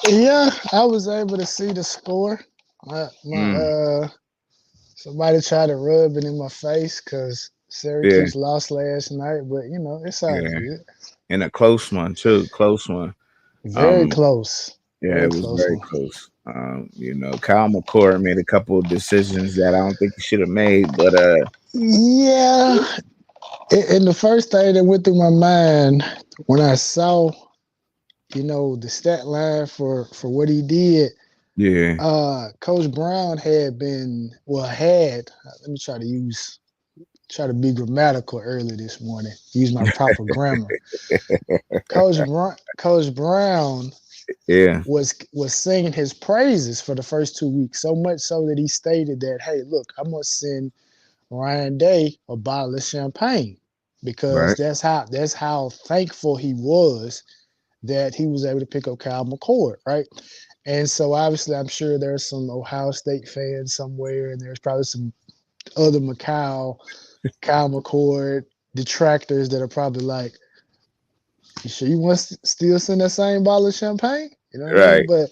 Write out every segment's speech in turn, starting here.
Yeah, I was able to see the score. My Mm, somebody tried to rub it in my face because yeah, Syracuse lost last night, but it's all yeah, good. and a close one too, close one. Very Um, close, yeah, very it was close very one. close. Kyle McCord made a couple of decisions that I don't think he should have made, but Yeah, and the first thing that went through my mind when I saw, the stat line for what he did, yeah, Coach Brown had been well had. Let me try to be grammatical early this morning. Use my proper grammar. Coach Brown yeah, was singing his praises for the first 2 weeks, so much so that he stated that, "Hey, look, I'm gonna send Ryan Day a bottle of champagne because right, that's how thankful he was that he was able to pick up Kyle McCord, right?" And so obviously, I'm sure there's some Ohio State fans somewhere, and there's probably some other Kyle McCord detractors that are probably like, "You sure you want to still send that same bottle of champagne?" You know what I mean? right. But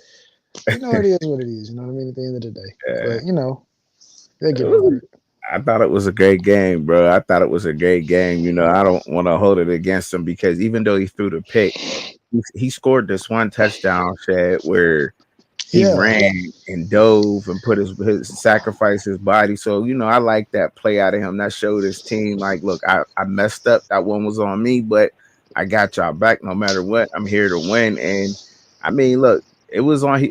it is what it is. You know what I mean? At the end of the day, Yeah. but they'll It get over was it. I thought it was a great game, bro. I thought it was a great game. I don't want to hold it against him because even though he threw the pick, he scored this one touchdown, Shad, where he Yeah, ran and dove and put his sacrifice his body. So, I like that play out of him. That showed his team, like, look, I messed up. That one was on me, but I got y'all back no matter what. I'm here to win. And I mean, look, it was on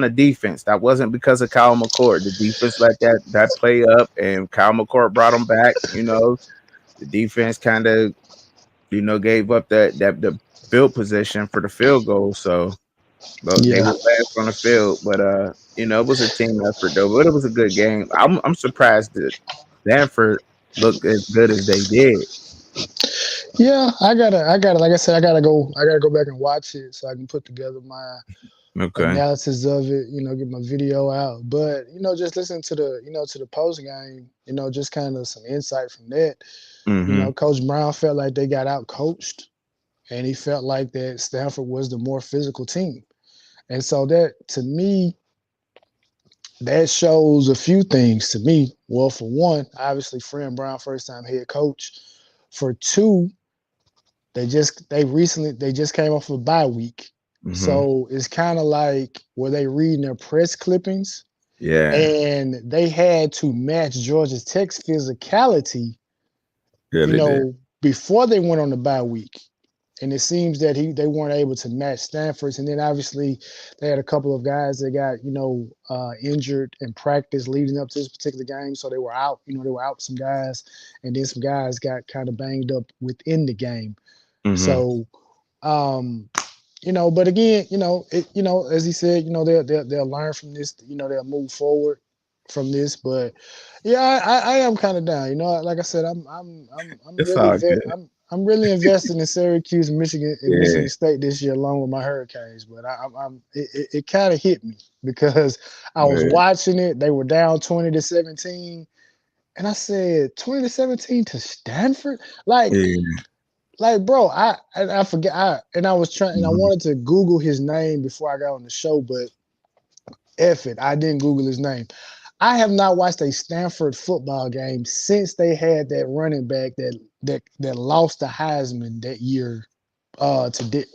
the defense. That wasn't because of Kyle McCord. The defense let that play up and Kyle McCord brought him back. The defense kind of, gave up that the field position for the field goal. So but they yeah, were last on the field. But it was a team effort though. But it was a good game. I'm surprised that Stanford looked as good as they did. yeah. I gotta. Like I said, I gotta go back and watch it so I can put together my Okay. analysis of it. Get my video out. But just listen to the post game. Just kind of some insight from that. Mm-hmm. Coach Brown felt like they got out coached, and he felt like that Stanford was the more physical team. And so that to me, that shows a few things to me. Well, for one, obviously, Fran Brown, first time head coach. For two, they just came off a bye week, Mm-hmm. so it's kind of like were they reading their press clippings, Yeah. and they had to match Georgia Tech's physicality, Yeah, they did. before they went on the bye week. And it seems that they weren't able to match Stanford's. And then obviously they had a couple of guys that got injured in practice leading up to this particular game, so they were out. They were out some guys, and then some guys got kind of banged up within the game. Mm-hmm. So um, but again, as he said, they'll learn from this. They'll move forward from this. But yeah, I am kind of down. Like I said, I'm It's really all good. I'm really invested in Syracuse, Michigan, and Yeah. Michigan State this year, along with my Hurricanes. But it kind of hit me because I was Yeah. watching it. They were down 20-17, and I said 20-17 to Stanford, Yeah. bro, I forget. I was trying, and I Mhm. wanted to Google his name before I got on the show, but F it, I didn't Google his name. I have not watched a Stanford football game since they had that running back that lost the Heisman that year,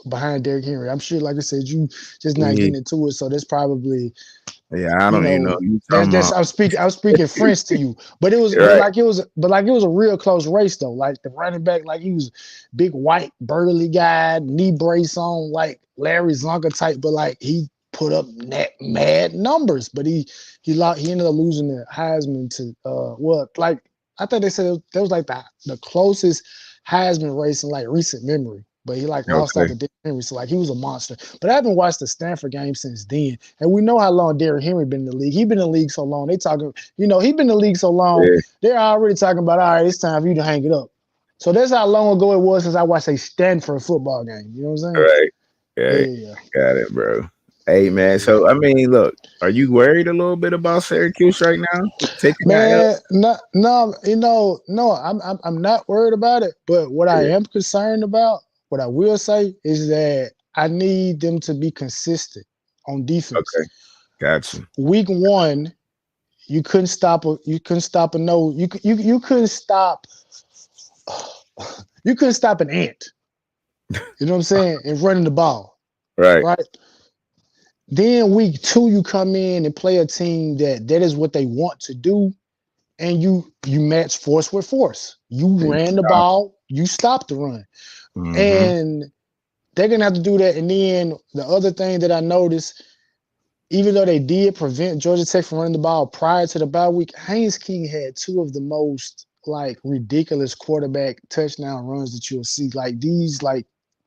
behind Derrick Henry. I'm sure, like I said, you just not Yeah. getting into it, so that's probably Yeah. I you don't even know know, what you there's talking there's about. I'm speaking French to you, but it was but Right. like it was but like it was a real close race though. Like the running back, like he was big white burly guy, knee brace on, like Larry Zonka type, but like he put up mad numbers, but he ended up losing the Heisman to like I thought they said that was like the closest Heisman race in like recent memory. But he like lost out Okay. to Derrick Henry, so like he was a monster. But I haven't watched the Stanford game since then. And we know how long Derrick Henry been in the league. He been in the league so long. They talking, he been in the league so long. Yeah. They're already talking about, all right, it's time for you to hang it up. So that's how long ago it was since I watched a Stanford football game. You know what I'm saying? Right. Yeah, Right. yeah, Got it, bro. Hey, man. yeah. So, I mean, look, are you worried a little bit about Syracuse right now? Taking that L? Man, no, no, no. I'm not worried about it. But what I Yeah. am concerned about, what I will say, is that I need them to be consistent on defense. Okay, gotcha. Week one, you couldn't stop a no you couldn't stop you couldn't stop an ant. You know what I'm saying? And running the ball, Right. right? Then week two, you come in and play a team that is what they want to do, and you match force with force. You And you ran the stop. ball, you stopped the run, Mm-hmm. and they're gonna have to do that. And then the other thing that I noticed, even though they did prevent Georgia Tech from running the ball prior to the bye week, Haynes King had two of the most like ridiculous quarterback touchdown runs that you'll see.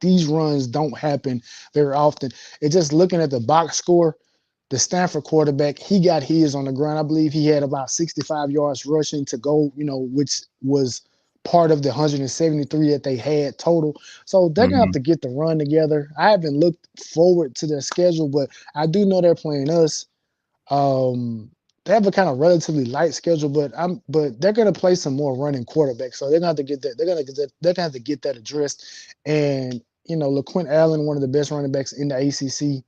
These runs don't happen very often. It's just looking at the box score. The Stanford quarterback, he got his on the ground. I believe he had about 65 yards rushing to go, which was part of the 173 that they had total. So they're gonna have Mm-hmm. to get the run together. I haven't looked forward to their schedule, but I do know they're playing us. Um, they have a kind of relatively light schedule, but they're gonna play some more running quarterbacks. So they're gonna have to get that. They're gonna have to get that addressed. And LaQuint Allen, one of the best running backs in the ACC.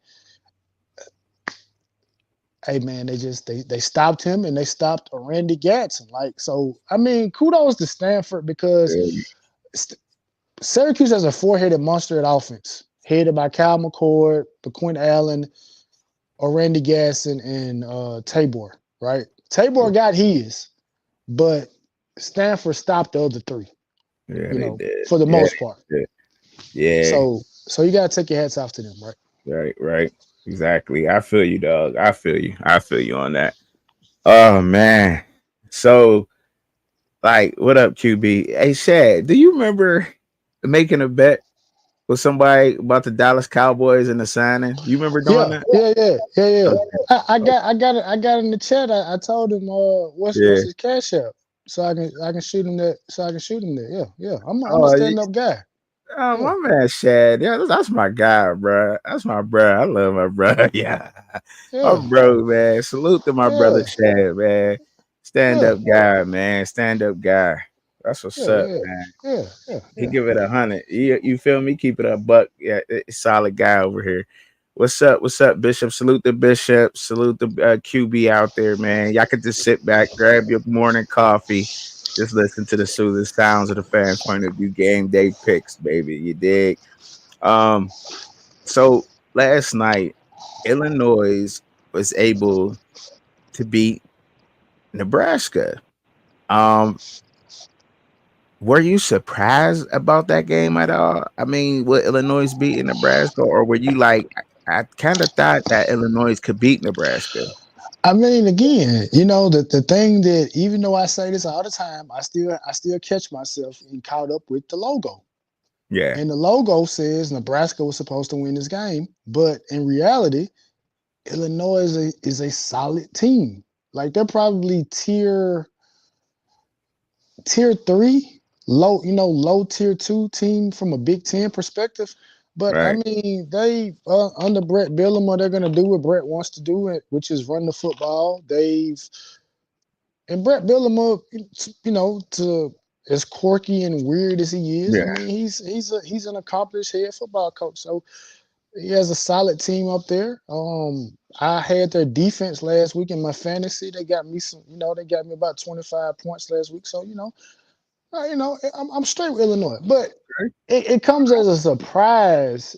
Hey man, they stopped him and they stopped Randy Gatson. Like so, I mean, kudos to Stanford because Yeah. Syracuse has a four-headed monster at offense, headed by Kyle McCord, LaQuint Allen, Randy Gasson, and Tabor. Right? Tabor got his, but Stanford stopped the other three. Yeah, they did. For the Yeah, most part. they did. Yeah. So you gotta take your hats off to them, right? Right. Right. Exactly. I feel you, dog. I feel you. I feel you on that. Oh man. So, like, what up, QB? Hey, Shad, do you remember making a bet with somebody about the Dallas Cowboys and the signing? You remember doing Yeah, that? yeah. Okay. I got in the chat. I told him what's Yeah. his cash app so I can shoot him that so I can shoot him there. Yeah. I'm a Oh, stand up guy. oh, Yeah, my man, Shad. Yeah, that's my guy, bro. That's my bro. I love my bro. Yeah, my yeah, bro, man. Salute to my brother yeah, Shad, man. Stand yeah, up guy, man. Stand up guy. That's what's yeah, up, yeah, man. He yeah. give it 100. You feel me? Keep it a buck. Yeah, solid guy over here. What's up? What's up, Bishop? Salute the Bishop. Salute the QB out there, man. Y'all can just sit back, grab your morning coffee, just listen to the soothing sounds of the fans' point of view. Game day picks, baby. You dig? Um. So last night, Illinois was able to beat Nebraska. Um. Were you surprised about that game at all? I mean, would Illinois beating Nebraska, or were you like, I kind of thought that Illinois could beat Nebraska? I mean, again, the thing that even though I say this all the time, I still catch myself and caught up with the logo. Yeah, And the logo says Nebraska was supposed to win this game, but in reality, Illinois is a solid team. Like they're probably tier 3, low tier 2 team from a Big Ten perspective. But I right. mean, they under Brett Bielema, they're gonna do what Brett wants to do, which is run the football. And Brett Bielema, to as quirky and weird as he is, I Yeah. mean, he's an accomplished head football coach. So he has a solid team up there. I had their defense last week in my fantasy. They got me they got me about 25 points last week. So I'm straight with Illinois, but Right. it comes as a surprise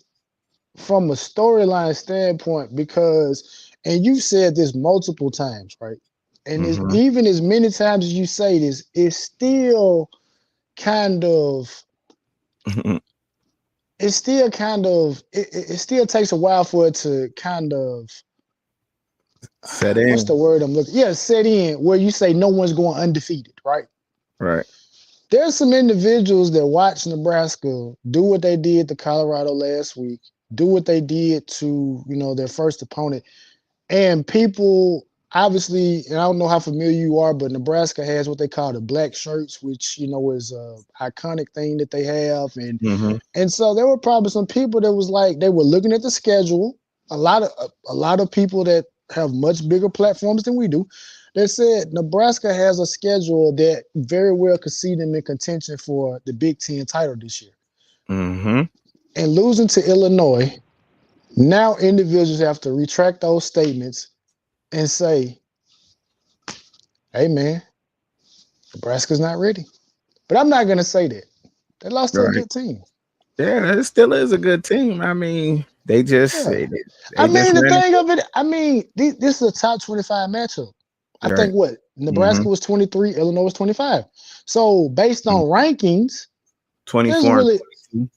from a storyline standpoint because, and you said this multiple times, right? And Mm-hmm. even as many times as you say this, it's still kind of, it still takes a while for it to kind of, Set what's the in. word I'm looking? Yeah, set in where you say no one's going undefeated, right? Right. There's some individuals that watch Nebraska do what they did to Colorado last week, do what they did to, their first opponent. And people obviously, and I don't know how familiar you are, but Nebraska has what they call the black shirts, which, is a iconic thing that they have. And Mm-hmm. and so there were probably some people that was like they were looking at the schedule. A lot of people that have much bigger platforms than we do. They said Nebraska has a schedule that very well could see them in contention for the Big Ten title this year. Mm-hmm. And losing to Illinois, Now individuals have to retract those statements and say, "Hey, man, Nebraska's not ready." But I'm not gonna say that. They lost to a Right. good team. Yeah, it still is a good team. I mean, they just Yeah. they just The ran thing into of it, this is a top 25 matchup. I right. think what Mm-hmm. Nebraska was 23, Illinois was 25. So based on rankings, there's 24 and really 22.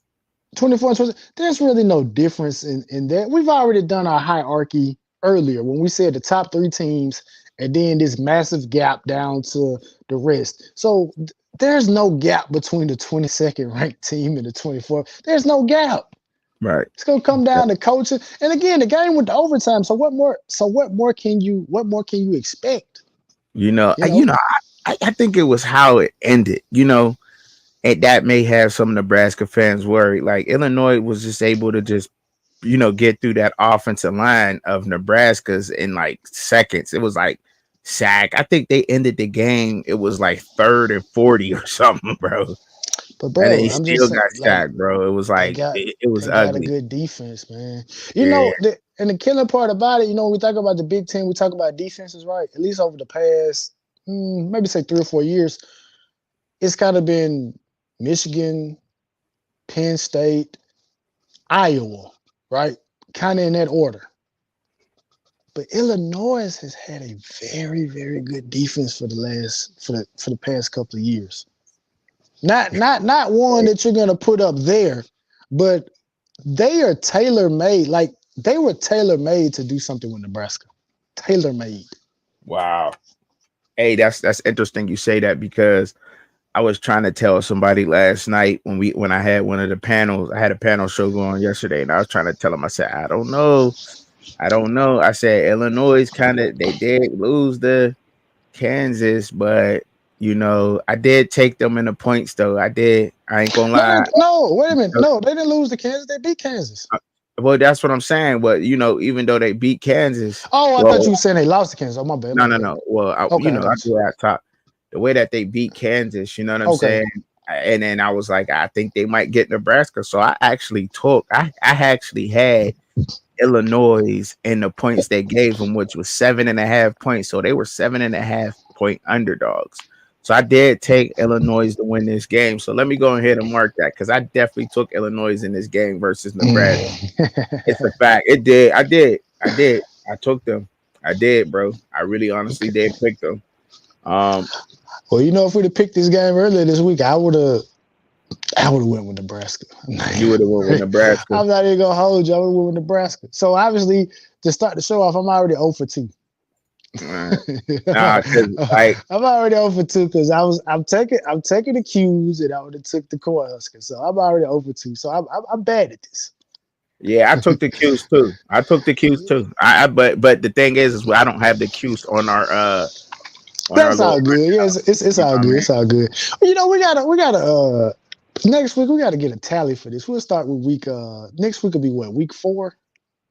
24 and 20. There's really no difference in that. We've already done our hierarchy earlier when we said the top three teams and then this massive gap down to the rest. So there's no gap between the 22nd ranked team and the 24th. There's no gap. Right. It's gonna come down to coaching. And again, the game went to overtime. So what more? So what more can you expect? You You know, know, I think it was how it ended. And that may have some Nebraska fans worried. Like Illinois was just able to just get through that offensive line of Nebraska's in like seconds. It was like sack. I think they ended the game. It was like 3rd and 40 or something, bro. but And bro, they I'm still just got like sacked, bro. It was they like got it was they got a ugly. good defense, man. Yeah. And the killing part about it, we talk about the Big Ten, we talk about defenses, right? At least over the past, maybe say 3 or 4 years, it's kind of been Michigan, Penn State, Iowa, right? Kind of in that order. But Illinois has had a very, very good defense for the past couple of years. Not one that you're gonna put up there, but they are tailor made. Like they were tailor made to do something with Nebraska. Tailor made. Wow. Hey, that's interesting you say that because I was trying to tell somebody last night when I had one of the panels. I had a panel show going yesterday, and I was trying to tell them. I said, I don't know. I don't know. I said Illinois kind of they did lose the Kansas, but I did take them in the points though. I did. I ain't gonna lie. No, wait a minute. No, they didn't lose to Kansas. They beat Kansas. Well, that's what I'm saying. But even though they beat Kansas, Oh, I thought well, you were saying they lost to Kansas. Oh, my bad, no, my no, bad. no. Well, Okay, I I got you. do have top the way that they beat Kansas. You know what I'm Okay. saying? And then I was like, I think they might get Nebraska. So I actually had Illinois in the points they gave them, which was 7.5 points. So they were 7.5 point underdogs. So I did take Illinois to win this game. So let me go ahead and mark that because I definitely took Illinois in this game versus Nebraska. It's a fact. It did. I did. I did. I took them. I did, bro. I really honestly did pick them. Um, Well, if we'd have picked this game earlier this week, I would have went with Nebraska. you would have went with Nebraska. I'm not even gonna hold you. I would have went with Nebraska. So obviously, to start the show off, I'm already 0 for 2. Nah, because like I'm already 0 for 2 because I'm taking the cues and I would have took the Cornhuskers. So I'm already 0 for 2. So I'm bad at this. yeah, I took the cues too. I took the cues too. But the thing is I don't have the cues on our That's little all good. Yeah, it's you know all what I good. mean? It's all good. We gotta next week we gotta get a tally for this. We'll start with next week will be what, week 4?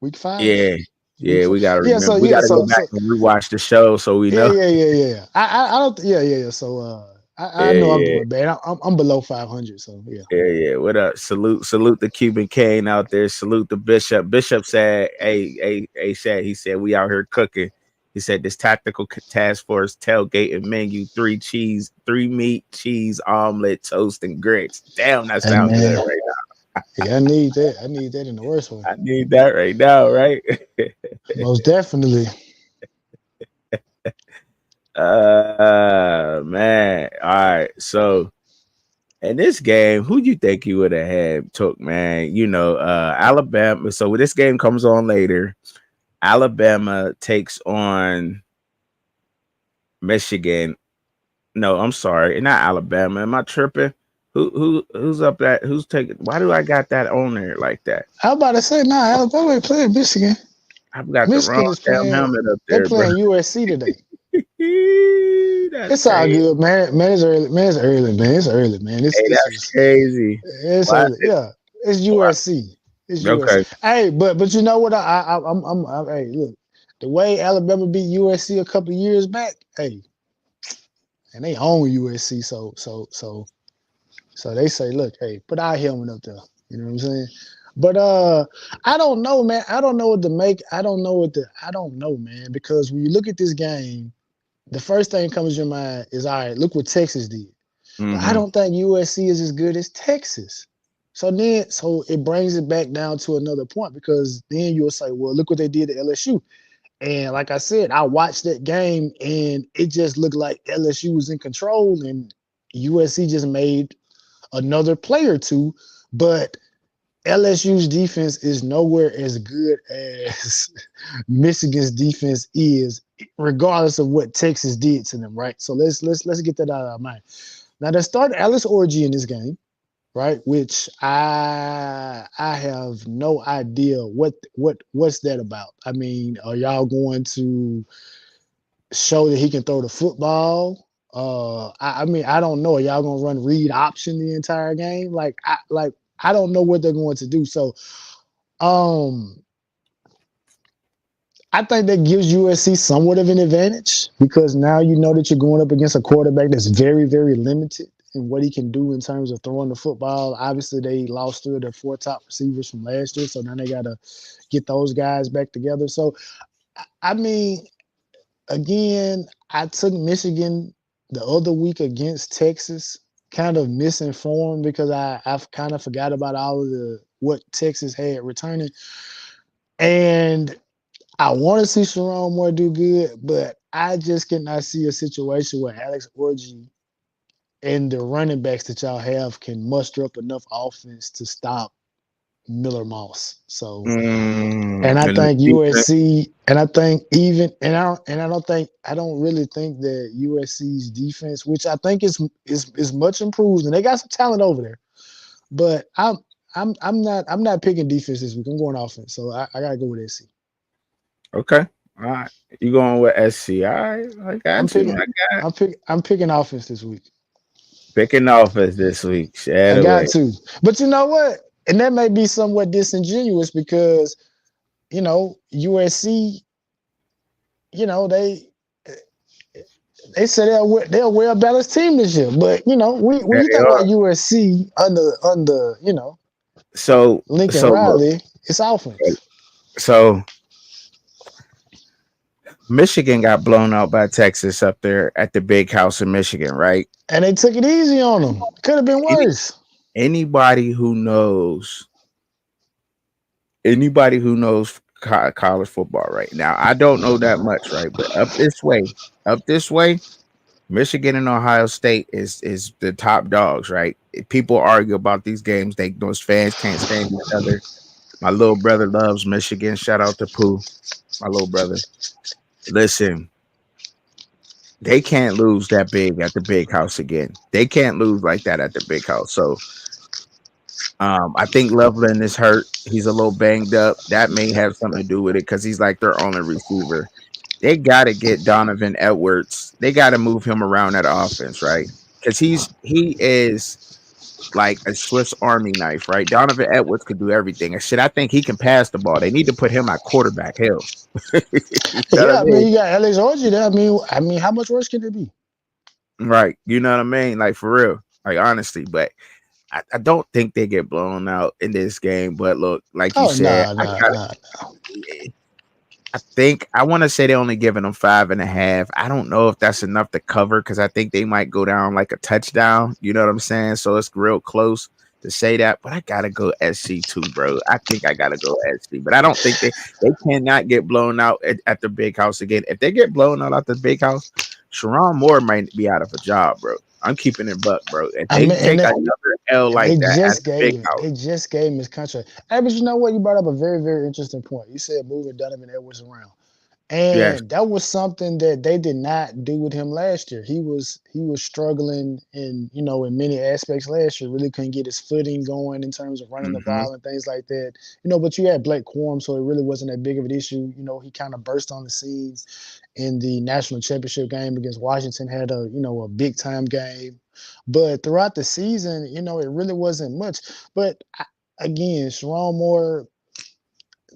Week 5? Yeah. Week Yeah, 4? we gotta Yeah, remember. so We yeah, gotta go so back so and rewatch the show so we yeah, know. yeah, yeah, yeah. I don't yeah. So I Yeah, know I'm yeah. doing bad. I'm below 500, so yeah. Yeah, yeah. What up? Salute the Cuban Kane out there. Salute the Bishop. Bishop said, hey, Shad, he said, we out here cooking. He said, this tactical task force tailgate and menu, 3 meat, cheese, omelet, toast, and grits. Damn, that Hey sounds good man, right yeah, I need that. I need that in the worst way. now. I need that right now, right? Most definitely. Man. All right. So in this game, who do you think you would have had took, man? Alabama. So when this game comes on later, Alabama takes on Michigan. No, I'm sorry, not Alabama. Am I tripping? Who's up that? Who's taking? Why do I got that on there like that? I'm about to say, nah, Alabama ain't playing Michigan. I've got the wrong Michigan is damn playing. helmet up They there, bro. playing USC today. That's It's all crazy. good, man. Man, it's early. Man, it's early, man. It's early, man. Hey, that's crazy. It's Why? early. Yeah, it's Why? USC. It's USC. Okay. Hey, but you know what? Hey, look, the way Alabama beat USC a couple of years back, hey, and they own USC, so they say, look, hey, put our helmet up there. You know what I'm saying? But I don't know, man. I don't know what to make. I don't know, man. Because when you look at this game, the first thing that comes to your mind is, all right, look what Texas did. But I Mm-hmm. don't think USC is as good as Texas. So it brings it back down to another point because then you'll say, well, look what they did to LSU. And like I said, I watched that game and it just looked like LSU was in control and USC just made another play or two. But LSU's defense is nowhere as good as Michigan's defense is, regardless of what Texas did to them, right? So let's get that out of our mind. Now they start Alice Orgy in this game, right? Which I have no idea what's that about. I mean, are y'all going to show that he can throw the football? I mean, I don't know. Are y'all gonna run read option the entire game? I don't know what they're going to do. So um I think that gives USC somewhat of an advantage because now you know that you're going up against a quarterback that's very, very limited in what he can do in terms of throwing the football. Obviously, they lost three of their four top receivers from last year, so now they got to get those guys back together. So, I mean, again, I took Michigan the other week against Texas, kind of misinformed because I've kind of forgot about all of the what Texas had returning, and I want to see Sharon Moore do good, but I just cannot see a situation where Alex Orji and the running backs that y'all have can muster up enough offense to stop Miller Moss. So, and I And the think defense, USC, and I think even, I don't really think that USC's defense, which I think is much improved, and they got some talent over there. But I'm not picking defense this week. I'm going offense, so I gotta go with SC. okay. All right. You going with SC? All right. I I'm got you. picking. I got I'm picking offense this week. picking offense this week. I Shed got away. to. But you know what? And that may be somewhat disingenuous because USC. They say they're a well balanced team this year. But when Yeah, you they talk about are. USC under So Lincoln so look. Riley, it's offense. So Michigan got blown out by Texas up there at the big house in Michigan, right? And they took it easy on them. Could have been Any, worse. anybody who knows college football right now, I don't know that much, right? But up this way, Michigan and Ohio State is the top dogs, right? People argue about these games. Those fans can't stand each other. My little brother loves Michigan. Shout out to Pooh, my little brother. Listen, they can't lose that big at the big house again. They can't lose like that at the big house. So I think Loveland is hurt. He's a little banged up. That may have something to do with it because he's like their only receiver. They got to get Donovan Edwards. They got to move him around that offense, right? Because he is like a Swiss Army knife, right? Donovan Edwards could do everything. And shit, I think he can pass the ball. They need to put him at quarterback. Hell, you know what I Yeah, I mean? mean you got Alex Orji there. I mean, how much worse can it be? Right? You know what I mean? Like for real, like honestly. But I don't think they get blown out in this game. But look, like you Oh said, no, no, no. I think I want to say they're only giving them 5.5. I don't know if that's enough to cover because I think they might go down like a touchdown. You know what I'm saying? So it's real close to say that, but I gotta go SC too, bro. I think I gotta go SC, but I don't think they cannot get blown out at the big house again. If they get blown out at the big house, Sharon Moore might be out of a job, bro. I'm keeping it buck, bro. If I they mean, take another L and they like that at just the big gave him. house, They just gave him his contract. Hey, but you know what? You brought up a very, very interesting point. You said moving Donovan Edwards around. yes, And that was something that they did not do with him last year. He was struggling in many aspects last year. Really couldn't get his footing going in terms of running the mm-hmm, ball and things like that. But you had Blake Corum, so it really wasn't that big of an issue. He kind of burst on the scene in the national championship game against Washington, had a big time game. But throughout the season, it really wasn't much. But again, Sharon Moore,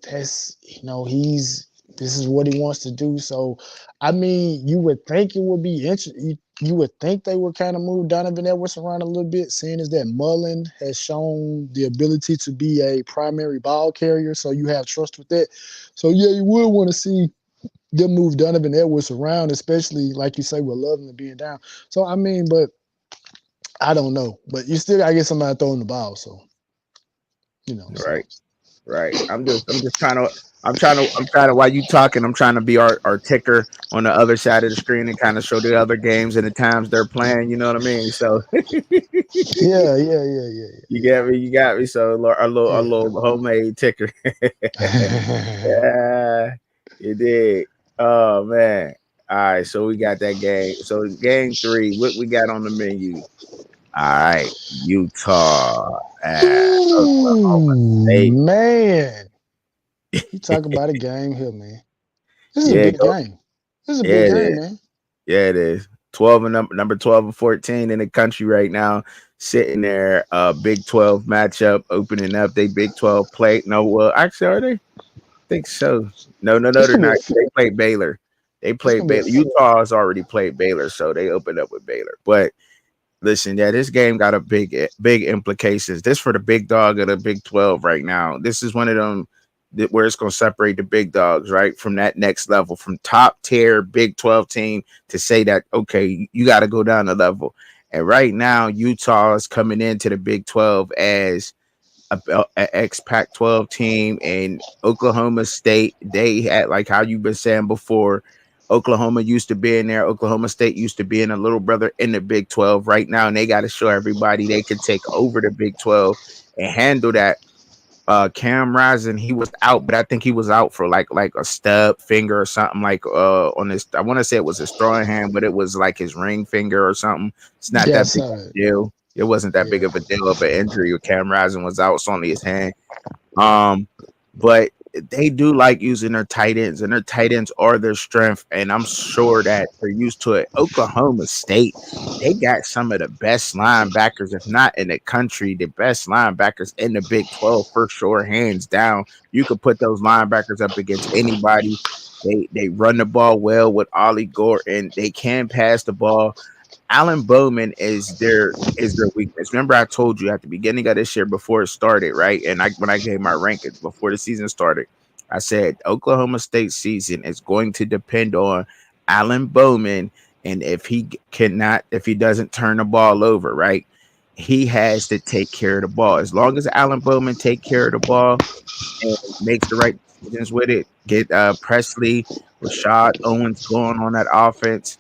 that's he's this is what he wants to do. So, I mean, you would think it would be interesting. you would think they would kind of move Donovan Edwards around a little bit, seeing as that Mullen has shown the ability to be a primary ball carrier, so you have trust with that. So yeah, you would want to see them move Donovan Edwards around, especially like you say with Loveland being down. So I mean, but I don't know. But you still gotta get somebody throwing the ball. So so Right. Right. I'm just I'm trying to while you talking, I'm trying to be our ticker on the other side of the screen and kind of show the other games and the times they're playing, you know what I mean? So yeah, yeah, yeah, you got me. So a little homemade ticker. yeah, Yeah, you did. Oh man. All right, so we got that game. So game three, what we got on the menu? All right, Utah yeah. at Oklahoma Ooh, State. man. You talk about a game here, man. This is a Yeah, big go. game. This is a Yeah, big it game, is. man. Yeah, it is. 12 and number 12 and 14 in the country right now, sitting there. Big 12 matchup opening up. They Big 12 play. No, well, actually, are they? Think so. No, It's they're gonna be not. a They played Baylor. They it's played gonna be a Baylor. Utah has already played Baylor, so they opened up with Baylor. But listen, yeah, this game got a big implications. This for the big dog of the Big 12 right now. This is one of them where it's going to separate the big dogs, right, from that next level, from top tier Big 12 team to say that okay, you got to go down a level. And right now, Utah is coming into the Big 12 as a ex Pac 12 team, and Oklahoma State. They had, like how you've been saying before, Oklahoma used to be in there. Oklahoma State used to be in a little brother in the Big 12 right now, and they got to show everybody they can take over the Big 12 and handle that. Cam Rising, he was out, but I think he was out for like a stub finger or something, like on his, I want to say it was his throwing hand, but it was like his ring finger or something. It's not yeah, I that big saw of that. a deal. It wasn't that big Yeah. of a deal of an injury. Cam Rising was out, it's only his hand. Um, but they do like using their tight ends, and their tight ends are their strength. And I'm sure that they're used to it. Oklahoma State, they got some of the best linebackers, if not in the country, the best linebackers in the Big 12 for sure, hands down. You could put those linebackers up against anybody. They run the ball well with Ollie Gordon. They can pass the ball. Alan Bowman is their weakness. Remember, I told you at the beginning of this year before it started, right? And when I gave my rankings before the season started, I said Oklahoma State season is going to depend on Alan Bowman, and if he doesn't turn the ball over, right? He has to take care of the ball. As long as Alan Bowman take care of the ball and makes the right decisions with it, get Presley, Rashad Owens going on that offense,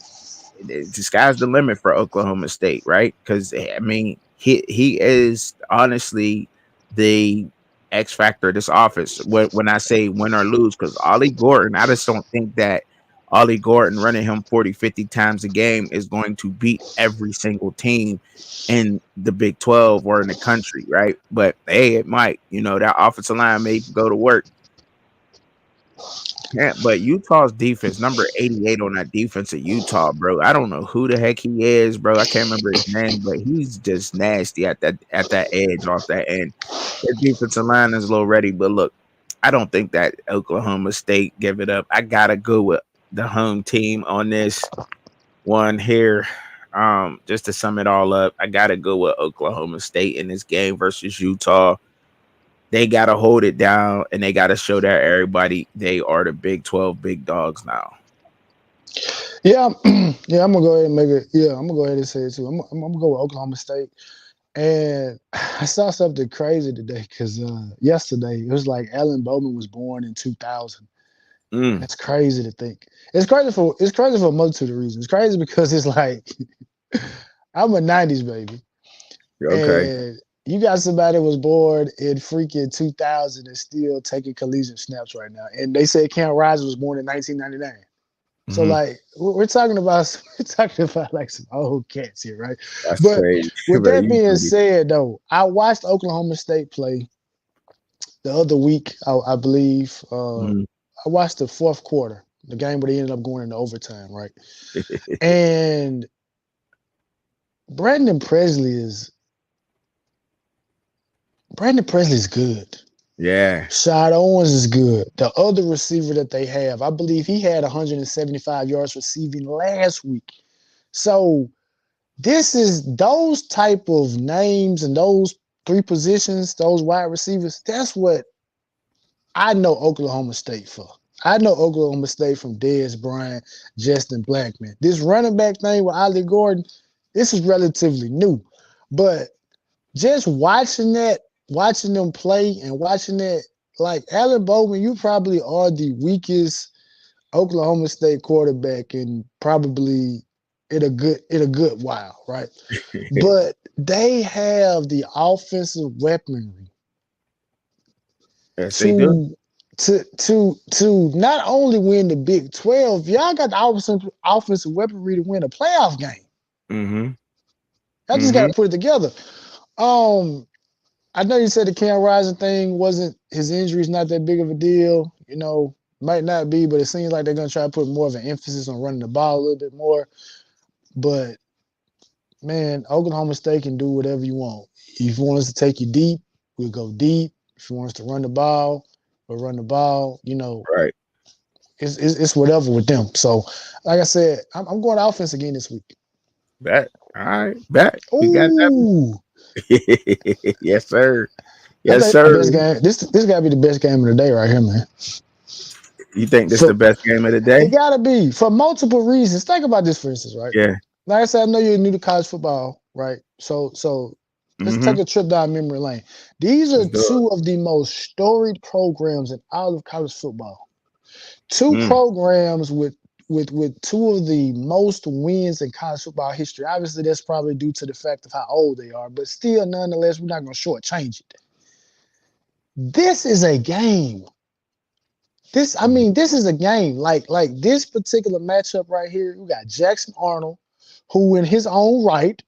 the sky's the limit for Oklahoma State, right? Because I mean, he is honestly the X factor of this offense. When I say win or lose, because Ollie Gordon, I just don't think that Ollie Gordon running him 40, 50 times a game is going to beat every single team in the Big 12 or in the country, right? But hey, it might. That offensive line may go to work. Yeah, but Utah's defense, number 88 on that defense of Utah, bro. I don't know who the heck he is, bro. I can't remember his name, but he's just nasty at that edge off that end. Their defensive line is a little ready, but look, I don't think that Oklahoma State give it up. I gotta go with the home team on this one here. Just to sum it all up, I gotta go with Oklahoma State in this game versus Utah. They got to hold it down, and they got to show that everybody they are the Big 12 big dogs now. Yeah, yeah, I'm gonna go ahead and make it. Yeah, I'm gonna go ahead and say it too. I'm gonna go with Oklahoma State. And I saw something crazy today because yesterday it was like Alan Bowman was born in 2000. Mm, That's crazy to think. It's crazy for a multitude of reasons. It's crazy because it's like I'm a '90s baby, okay. and you got somebody that was born in freaking 2000 and still taking collegiate snaps right now. And they said Cam Rising was born in 1999. So Hmm. like we're talking about we're talking about like some old cats here, right? That's But crazy, with bro. that You being funny. said, though, I watched Oklahoma State play the other week. I believe Mhm. I watched the fourth quarter, the game where they ended up going into overtime, right? And Brandon Presley is Brandon Presley's good. Yeah. Shad Owens is good. The other receiver that they have, I believe he had 175 yards receiving last week. So this is those type of names and those three positions, those wide receivers. That's what I know Oklahoma State for. I know Oklahoma State from Dez Bryant, Justin Blackman. This running back thing with Ollie Gordon, this is relatively new. But just watching them play and watching that, like Allen Bowman, you probably are the weakest Oklahoma State quarterback in probably in a good while, right? But they have the offensive weaponry Yes, they do. to to not only win the Big 12, y'all got the offensive weaponry to win a playoff game. Mm-hmm. I just got Mm-hmm. to put it together. Um, I know you said the Cam Rising thing wasn't his injury's not that big of a deal. Might not be, but it seems like they're gonna try to put more of an emphasis on running the ball a little bit more. But man, Oklahoma State can do whatever you want. If you want us to take you deep, we'll go deep. If you want us to run the ball, we'll run the ball. Right. It's whatever with them. So, like I said, I'm going to offense again this week. Bet. All right. Bet. We got that. Ooh, Yes, sir. I Yes, think the sir. best game. This got to be the best game of the day right here, man. You think this For the best game of the it day? got to be for multiple reasons. Think about this, for instance, right? Yeah. Like I said, I know you're new to college football, right? So let's Mm-hmm. take a trip down memory lane. These are Let's do two of the most storied programs in all of college football. Two it. programs with two of the most wins in college football history. Obviously, that's probably due to the fact of how old they are, but still, nonetheless, we're not going to shortchange it. This is a game. This is a game. Like this particular matchup right here. You got Jackson Arnold, who in his own right,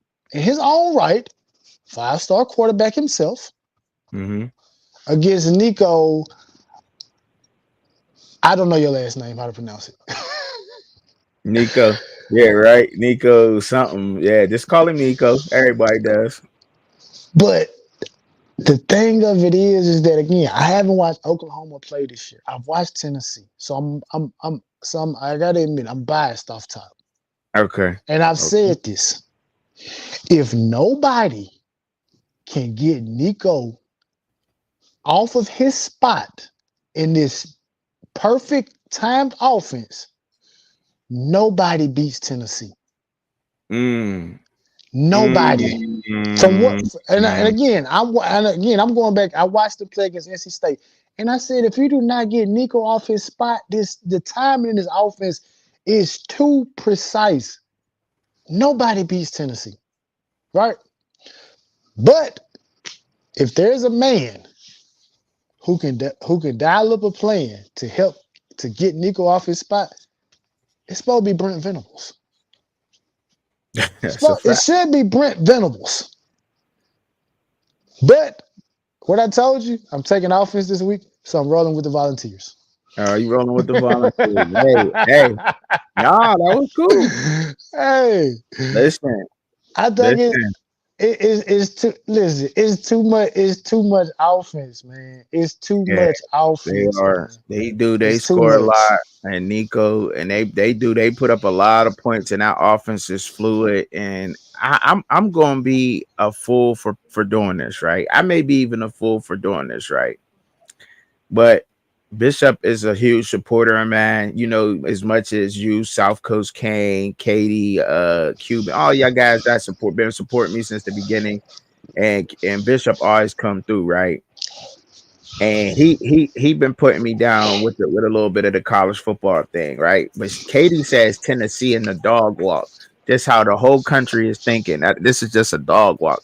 5-star quarterback himself, Mm-hmm. against Nico. I don't know your last name, how to pronounce it. Nico. Yeah, right. Nico something. Yeah, just call him Nico. Everybody does. But the thing of it is that again, I haven't watched Oklahoma play this year. I've watched Tennessee, so I gotta admit I'm biased off top. Okay. And I've Okay. said this: if nobody can get Nico off of his spot in this perfect timed offense, nobody beats Tennessee. Mm. Nobody. From what Mm. and Mm. again, I'm going back. I watched the play against NC State, and I said if you do not get Nico off his spot, the timing in his offense is too precise. Nobody beats Tennessee, right? But if there's a man who can dial up a plan to help to get Nico off his spot, it's supposed to be Brent Venables. That's a It fact. should be Brent Venables. But what I told you, I'm taking offense this week, so I'm rolling with the Volunteers. You rolling with the volunteers? Hey, nah, that was cool. Hey, Listen, I think listen. it's too listen. It's too much offense, man. It's too Yeah, much they offense, are. man. They do. They It's too score a much. lot. And Nico, and they do. They put up a lot of points, and our offense is fluid. And I'm going to be a fool for doing this, right? I may be even a fool for doing this, right? But Bishop is a huge supporter, man. As much as you, South Coast Kane, Katie, Cuban, all y'all guys that been supporting me since the beginning, and Bishop always come through, right? And he been putting me down with a little bit of the college football thing, right? But Katie says Tennessee in the dog walk. Just how the whole country is thinking that this is just a dog walk.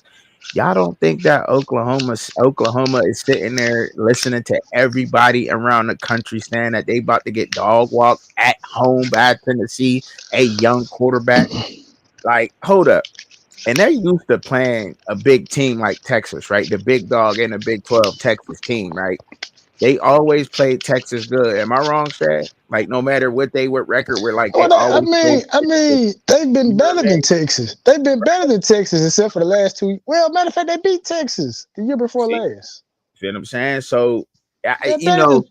Y'all don't think that Oklahoma is sitting there listening to everybody around the country saying that they about to get dog walked at home by Tennessee, a young quarterback? Like, hold up. And they're used to playing a big team like Texas, right? The big dog in the Big 12 Texas team, right? They always played Texas good. Am I wrong, Shad? Like, no matter what they were record, we're like they Well, I always mean, pulled. I mean, they've You been know what better I than mean? Texas. They've been better than Texas, except for the last two. Well, matter of fact, they beat Texas the year before See, last. see what I'm saying? So, They're better than,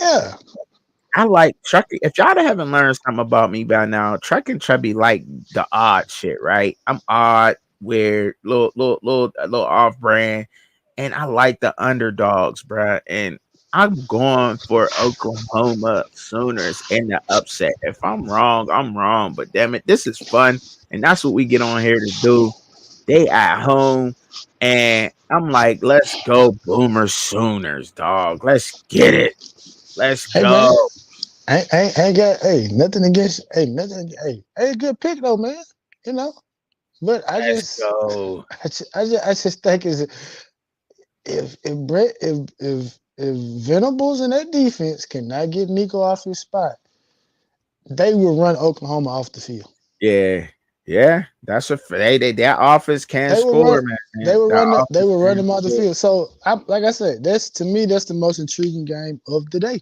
yeah. I like Truckee. If y'all haven't learned something about me by now, Truck and Chubby like the odd shit, right? I'm odd, weird, little off brand, and I like the underdogs, bruh. And I'm going for Oklahoma Sooners in the upset. If I'm wrong, I'm wrong. But damn it, this is fun, and that's what we get on here to do. They at home, and I'm like, let's go, Boomer Sooners, dog. Let's get it. Let's Hey man, go. ain't got nothing against hey good pick though, man. You know, but Let's go. I just think is if Venables and that defense cannot get Nico off his spot, they will run Oklahoma off the field. Yeah. Yeah. That's a they that offense can They will run. score, man. That They offense will run can them off the score. field. So, like I said, that's to me that's the most intriguing game of the day.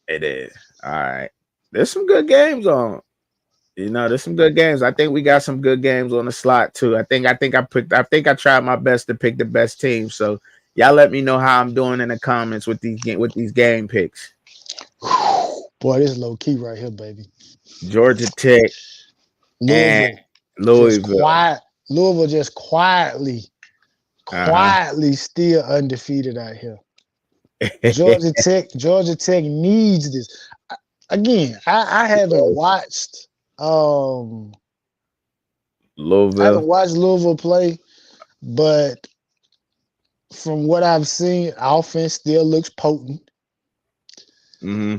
It is. All right. There's some good games on. There's some good games. I think we got some good games on the slot too. I tried my best to pick the best team. So y'all let me know how I'm doing in the comments with these game picks. Boy, this is low key right here, baby. Georgia Tech and Louisville just Louisville. quiet. Louisville just Uh-huh. quietly still undefeated out here. Georgia Tech needs this. Again, I haven't watched um I haven't Louisville. watched Louisville play, but from what I've seen, offense still looks potent. Mm-hmm.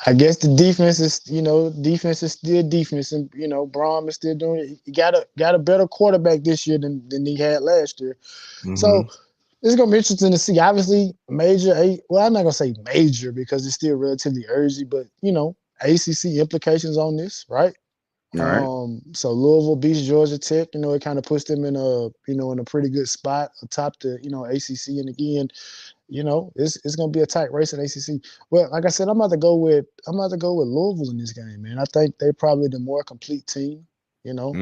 I guess the defense is, defense is still defense, and Braum is still doing it. He got a better quarterback this year than he had last year. So Mm-hmm. it's gonna be interesting to see. Obviously, well, I'm not gonna say major because it's still relatively early, but ACC implications on this, right? All right. So Louisville beats Georgia Tech. It kind of puts them in a pretty good spot atop the ACC. And again, it's gonna be a tight race in ACC. Well, like I said, I'm about to go with Louisville in this game, man. I think they're probably the more complete team. You know,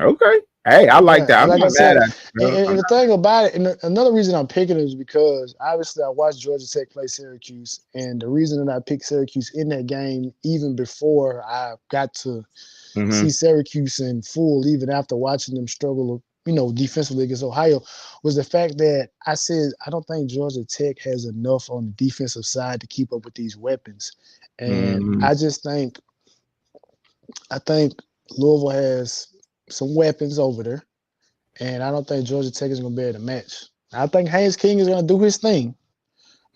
Okay. Hey, I like yeah, that. and I'm like I not mad said, at you, bro. and the thing about it, and another reason I'm picking it is because obviously I watched Georgia Tech play Syracuse, and the reason that I picked Syracuse in that game, even before I got to Mm-hmm. see Syracuse in full, even after watching them struggle, defensively against Ohio, was the fact that I said I don't think Georgia Tech has enough on the defensive side to keep up with these weapons, and Mm-hmm. I think Louisville has some weapons over there, and I don't think Georgia Tech is going to be able to match. I think Haynes King is going to do his thing,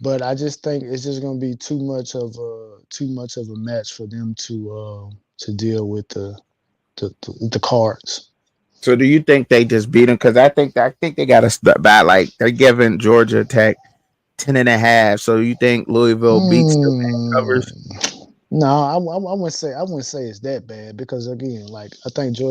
but I just think it's just going to be too much of a match for them to deal with the cards. So do you think they just beat them? Because I think they got a bad, like they're giving Georgia Tech 10.5. So you think Louisville beats them and covers? No, I wouldn't say it's that bad because again, like I think they're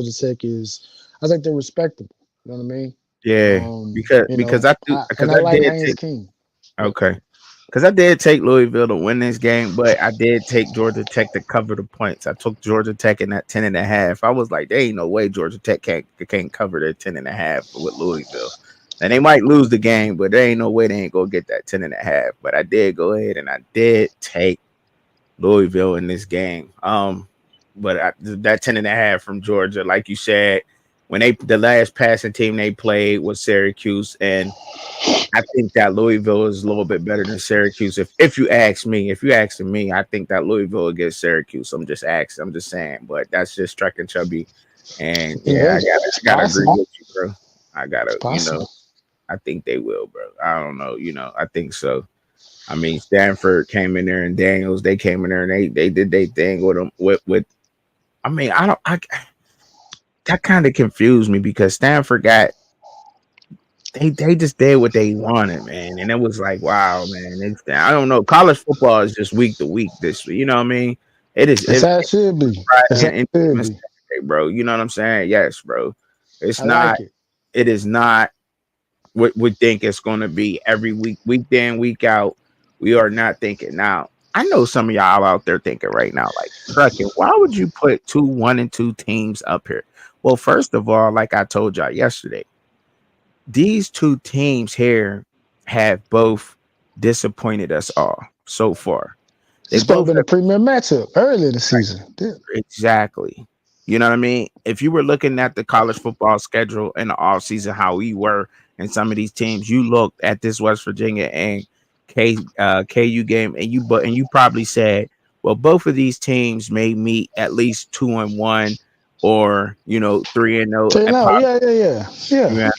respectable. You know what I mean? Yeah, because And I I like did Haynes take King. But okay. Because I did take Louisville to win this game, but I did take Georgia Tech to cover the points. I took Georgia Tech in that 10.5. I was like, there ain't no way Georgia Tech can't cover their 10.5 with Louisville. And they might lose the game, but there ain't no way they ain't gonna get that 10.5. But I did go ahead and I did take Louisville in this game. That 10.5 from Georgia, like you said, when the last passing team they played was Syracuse, and I think that Louisville is a little bit better than Syracuse. If you ask me, if you asking me, I think that Louisville against Syracuse. I'm just asking. I'm just saying, but that's just Truck and Chubby. And yeah, yeah, I it's gotta agree possible. with you, bro. I It's gotta, possible. I think they will, bro. I don't know, I think so. I mean, Stanford came in there and Daniels, they came in there and they did their thing with them with. I mean, I don't. I that kind of confused me because Stanford got they just did what they wanted, man, and it was like, wow, man. I don't know. College football is just week to week. This, you know what I mean? It is That's it how it should be. That's Friday how and it should Independence be. Day, bro. You know what I'm saying? Yes, bro. It's I not. like it. It is not what we think it's going to be every week, week in, week out. We are not thinking now. I know some of y'all out there thinking right now, like, trucking. Why would you put 1 and 2 teams up here? Well, first of all, like I told y'all yesterday, these two teams here have both disappointed us all so far. They This supposed to both been a premier matchup early in the season. Yeah. exactly. You know what I mean? If you were looking at the college football schedule in the offseason, how we were in some of these teams, you looked at this West Virginia and KU game, and you probably said, well, both of these teams may meet at least 2-1 or 3-0 So and now, possibly. yeah, yeah, yeah, yeah.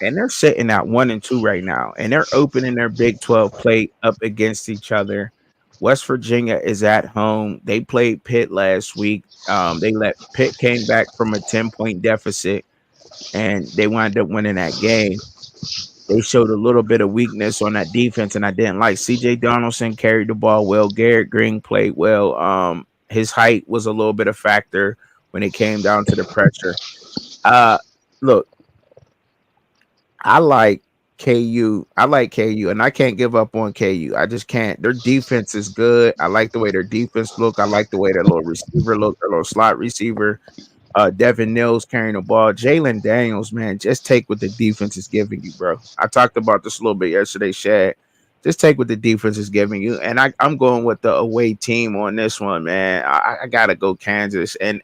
And they're sitting at 1-2 right now, and they're opening their Big 12 plate up against each other. West Virginia is at home. They played Pitt last week. They let Pitt came back from a 10-point deficit, and they wound up winning that game. They showed a little bit of weakness on that defense, and I didn't like. CJ Donaldson carried the ball well. Garrett Green played well. His height was a little bit of factor when it came down to the pressure. Uh, Look, I like KU. I like KU, and I can't give up on KU. I just can't. Their defense is good. I like the way their defense look. I like the way their little receiver look, their little slot receiver. Devin Nils carrying the ball. Jalen Daniels, man, just take what the defense is giving you, bro. I talked about this a little bit yesterday, Shad. Just take what the defense is giving you, and I'm going with the away team on this one, man. I gotta go Kansas, and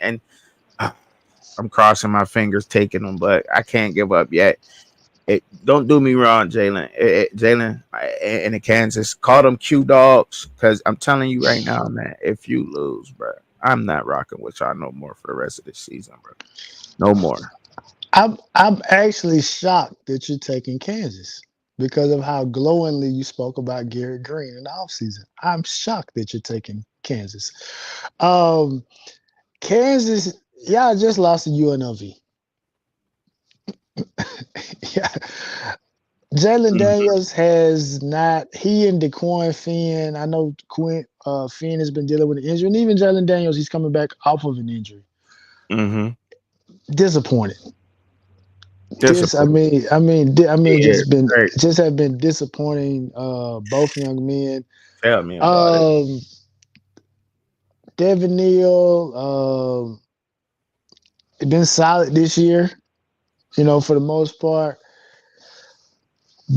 I'm crossing my fingers taking them, but I can't give up yet. Don't do me wrong, Jalen in the Kansas. Call them Q dogs because I'm telling you right now, man. If you lose, bro, I'm not rocking with y'all no more for the rest of the season, bro. No more. I'm actually shocked that you're taking Kansas because of how glowingly you spoke about Garrett Green in the offseason. I'm shocked that you're taking Kansas. Um, Kansas, y'all just lost to UNLV. Yeah. Jalen Mhm, Daniels has not. He and DeQuan Finn. I know Quinn Finn has been dealing with an injury, and even Jalen Daniels, he's coming back off of an injury. mhm. Disappointed. Disappointing. Yeah, Just been great. just have been disappointing. Both young men. Tell me about it. Um, Devin Neal, been solid this year. For the most part,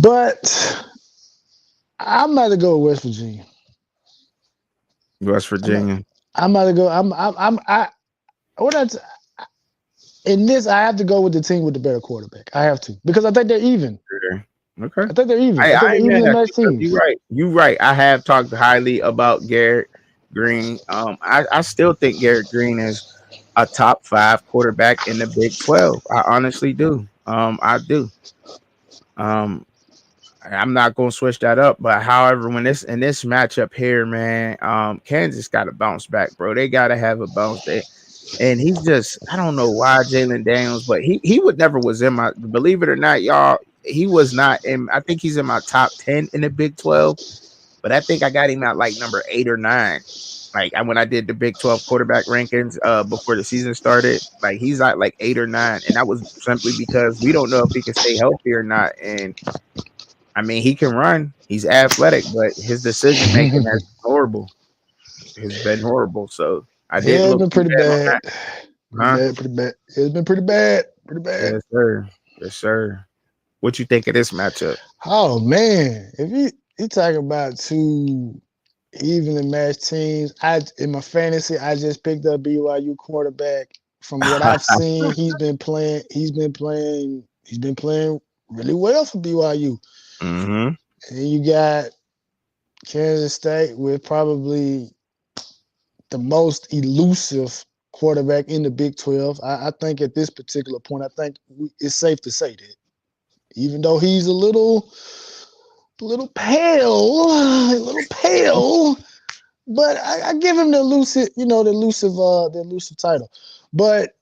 but I'm about to go with West Virginia. West I'm about, Virginia. I'm about to go. I what I, in this, I have to go with the team with the better quarterback. I have to because I think they're even. Sure. Okay. I think they're even. I think I they're ain't mad evenly at you matched because you're teams. right. You're right. I have talked highly about Garrett Green. I still think Garrett Green is a top 5 quarterback in the Big 12. I honestly do. I do. Um, I'm not gonna switch that up, but however, when this in this matchup here, man, Kansas got to bounce back, bro. They got to have a bounce day, and he's just I don't know why Jalen Daniels, but he would never was in my believe it or not, y'all. He was not in. I think he's in my top 10 in the Big 12, but I think I got him at like number 8 or 9. Like when I did the Big 12 quarterback rankings before the season started, like he's at like 8 or 9, and that was simply because we don't know if he can stay healthy or not. And I mean, he can run, he's athletic, but his decision making has been horrible. Has been horrible. So I didn't Yeah, it's look been too pretty bad on bad. that, huh? Pretty bad. It's been pretty bad. Pretty bad. Yes, sir. Yes, sir. What you think of this matchup? Oh man, if you talking about two evenly matched teams, I in my fantasy, I just picked up BYU quarterback. From what I've seen, he's been playing. He's been playing. He's been playing really well for BYU. Mm-hmm. And you got Kansas State with probably the most elusive quarterback in the Big 12. I think at this particular point, I think it's safe to say that. Even though he's a little pale, but I give him the elusive, the elusive title. But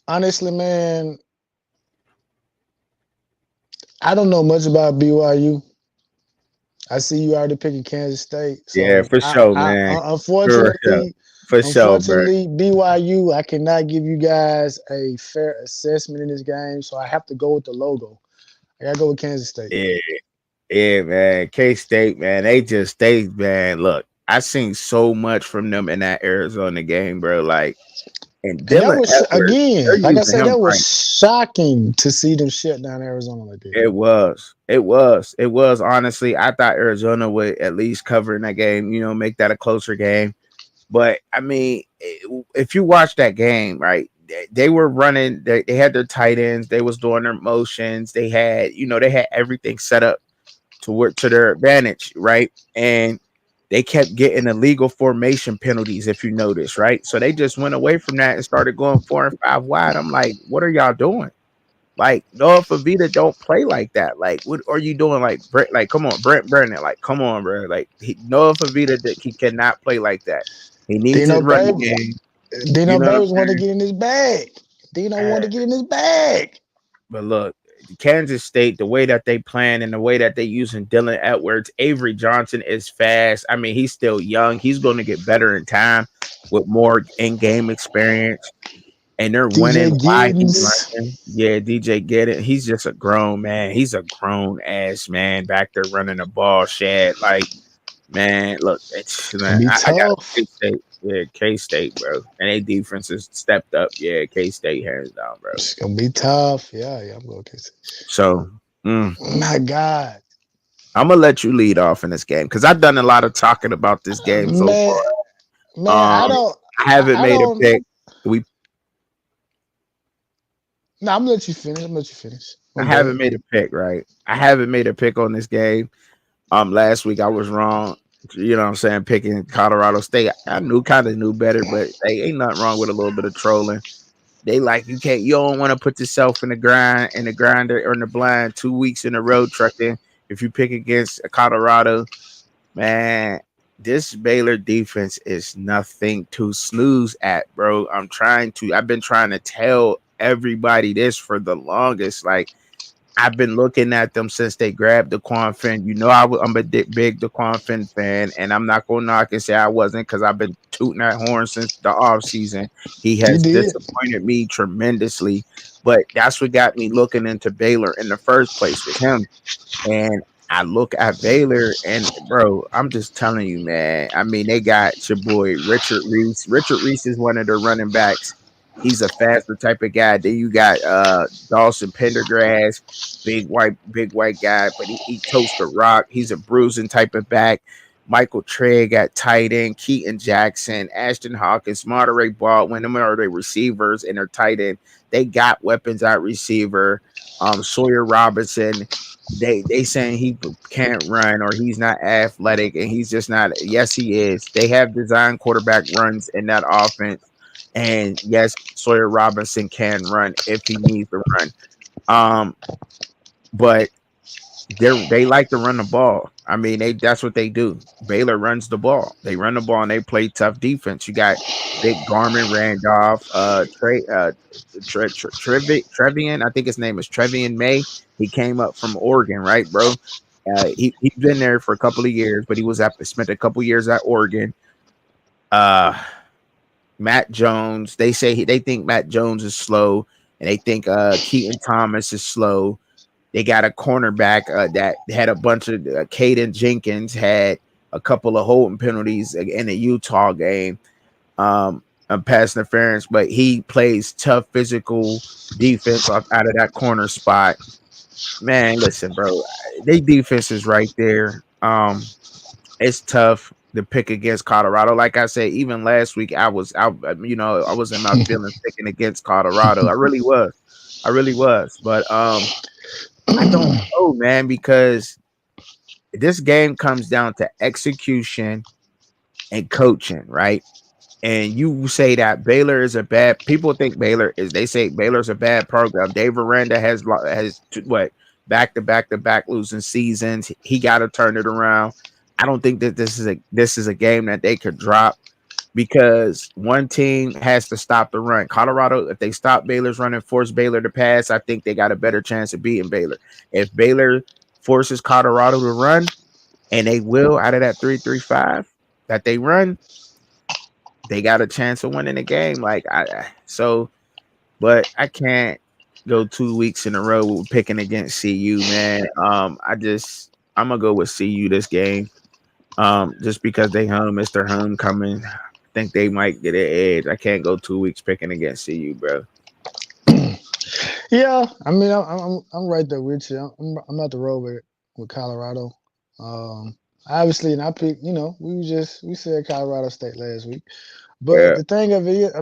honestly, man, I don't know much about BYU. I see you already picking Kansas State, Yeah, so for sure, man. For sure. unfortunately, For sure, bro. unfortunately, BYU, I cannot give you guys a fair assessment in this game, so I have to go with the logo. I gotta go with Kansas State. Yeah, yeah, man. K State, man. Man. Look, I seen so much from them in that Arizona game, bro. Like And And that Dylan was Edwards, they're again, like I using said, him that was right. shocking to see them shut down Arizona like that. It was. It was. It was. Honestly, I thought Arizona would at least cover in that game, make that a closer game. But I mean, if you watch that game, right, they were running, they had their tight ends, they was doing their motions, they had everything set up to work to their advantage, right? And they kept getting illegal formation penalties, if you notice, right? So they just went away from that and started going 4 and 5 wide. I'm like, what are y'all doing? Like Noah Favita don't play like that. Like, what are you doing? Like, Brent, like, come on, Brent Burnett, like, come on, bro. Like, Noah Favita, he cannot play like that. He needs Dino to run the Baby, game. You Dino know what I'm Babers wanted to get in his bag. Dino wanted to saying? get in his bag. But look, Kansas State, the way that they plan and the way that they using Dylan Edwards, Avery Johnson is fast. I mean, he's still young. He's going to get better in time with more in-game experience. And they're DJ winning. Why he Giddens. running? Yeah, DJ get it. He's just a grown man. He's a grown ass man back there running the ball. Shad, like, man, look, it's Gonna man. be I got tough. K State. Yeah, K State, bro. And they defense has stepped up. Yeah, K State hands down, bro. It's gonna be tough. Yeah, I'm going to So My God. I'm gonna let you lead off in this game because I've done a lot of talking about this game so Man, far. man, I don't I haven't I made a don't pick. We no, I'm gonna let you finish. I'm gonna let you finish. I My bad. haven't made a pick, right? I haven't made a pick on this game. Last week I was wrong. You know what I'm saying? Picking Colorado State. I kind of knew better, but hey, ain't nothing wrong with a little bit of trolling. They like you don't want to put yourself in the grinder or in the blind 2 weeks in a row trucking. If you pick against Colorado, man, this Baylor defense is nothing to snooze at, bro. I've been trying to tell everybody this for the longest. Like, I've been looking at them since they grabbed DeQuan Finn. I'm a big DeQuan Finn fan, and I'm not going to knock and say I wasn't because I've been tooting that horn since the offseason. He You has did. disappointed me tremendously, but that's what got me looking into Baylor in the first place with him. And I look at Baylor, and bro, I'm just telling you, man. I mean, they got your boy Richard Reese. Richard Reese is one of their running backs. He's a faster type of guy. Then you got Dawson Pendergrass, big white guy, but he toasts the rock. He's a bruising type of back. Michael Trigg at tight end, Keaton Jackson, Ashton Hawkins, Monterey Baldwin. Them are their receivers and their tight end. They got weapons at receiver. Sawyer Robinson, they saying he can't run or he's not athletic and he's just not. Yes, he is. They have designed quarterback runs in that offense, and yes, Sawyer Robinson can run if he needs to run. Um, but they like to run the ball. I mean, that's what they do. Baylor runs the ball. They run the ball and they play tough defense. You got Big Garmin Randolph, Trevian. I think his name is Trevian May. He came up from Oregon, right, bro? He's been there for a couple of years, but spent a couple years at Oregon. Matt Jones. They think Matt Jones is slow, and they think Keaton Thomas is slow. They got a cornerback that had a bunch of Caden Jenkins had a couple of holding penalties in a Utah game, pass interference, but he plays tough physical defense out of that corner spot. Man, listen, bro, they defense is right there. It's tough to pick against Colorado. Like I said, even last week I was out. I was in my feelings picking against Colorado. I really was. But I don't know, man, because this game comes down to execution and coaching, right? And you say that Baylor is a bad. People think They say Baylor's a bad program. Dave Aranda has what back losing seasons. He got to turn it around. I don't think that this is a game that they could drop because one team has to stop the run. Colorado, if they stop Baylor's run and force Baylor to pass, I think they got a better chance of beating Baylor. If Baylor forces Colorado to run, and they will out of that 3-3-5 that they run, they got a chance of winning the game. But I can't go 2 weeks in a row with picking against CU, man. I'm gonna go with CU this game. Just because they Mr. Homecoming. think they might get an edge. I can't go 2 weeks picking against CU, bro. Yeah, I mean, I'm right there with you. I'm at the road with Colorado. Um, Obviously, and I picked. We said Colorado State last week, but Yeah, the thing of it is,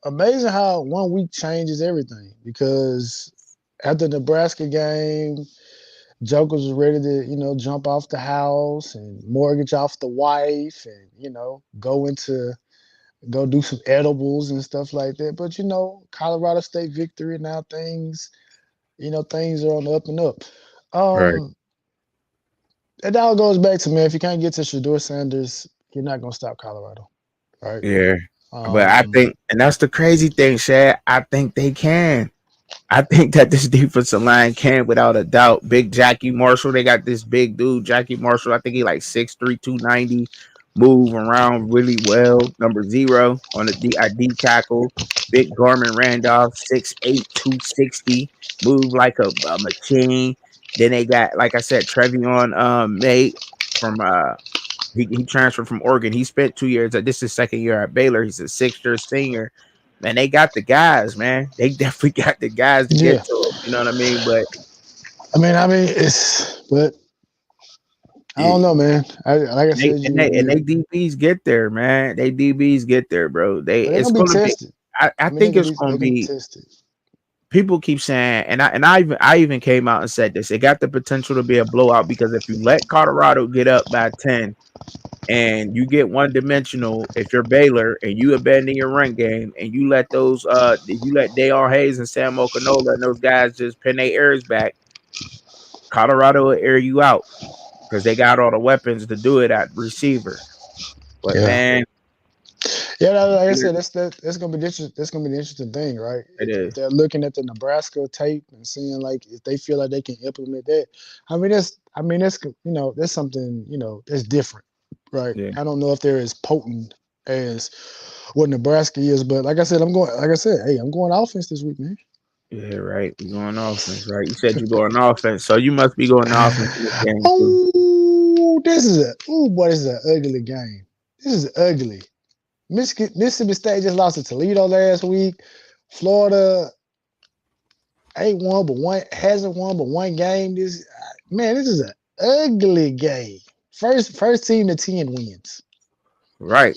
amazing how 1 week changes everything. Because after the Nebraska game, Jokers was ready to jump off the house and mortgage off the wife, and go do some edibles and stuff like that. But Colorado State victory, now things are on the up and up. right. It all goes back to, man, if you can't get to Shador Sanders, you're not gonna stop Colorado, right? Yeah, but I Um, think, and that's the crazy thing, Shad. I think they can. I think that this defensive line can, without a doubt. Big Jackie Marshall. They got this big dude, Jackie Marshall. I think he like 6'3", 290. Move around really well. Number 0 on the D tackle. Big Garmin Randolph, 6'8", 260. Move like a machine. Then they got, like I said, Trevion May from he transferred from Oregon. He spent 2 years. This is his second year at Baylor. He's a 6th-year senior. Man, they got the guys, man. They definitely got the guys to yeah, get to him. You know what I mean? But but I don't know, it, man. Like I and they said, and they and they DBs get there, man. They DBs get there, bro. they're It's gonna be gonna be. tested. I I mean, think it's gonna they're gonna be be. tested. People keep saying, and I even came out and said this. It got the potential to be a blowout because if you let Colorado get up by 10, and you get one dimensional if you're Baylor and you abandon your run game and you let you let Dale Hayes and Sam Okanola and those guys just pin their ears back, Colorado will air you out because they got all the weapons to do it at receiver. But Yeah, man, yeah. Like I it said, that's gonna be that's gonna be the interesting thing, right? If is. they're looking at the Nebraska tape and seeing, like, if they feel like they can implement that, that's something that's different, right? Yeah, I don't know if they're as potent as what Nebraska is, but like I said, hey, I'm going offense this week, man. yeah, right. You going offense, right? You said you going offense, so you must be going offense in this game too. Boy, this is an ugly game. This is ugly. Mississippi State just lost to Toledo last week. Florida ain't won but one hasn't won but one game. This is an ugly game. First team to 10 wins. Right.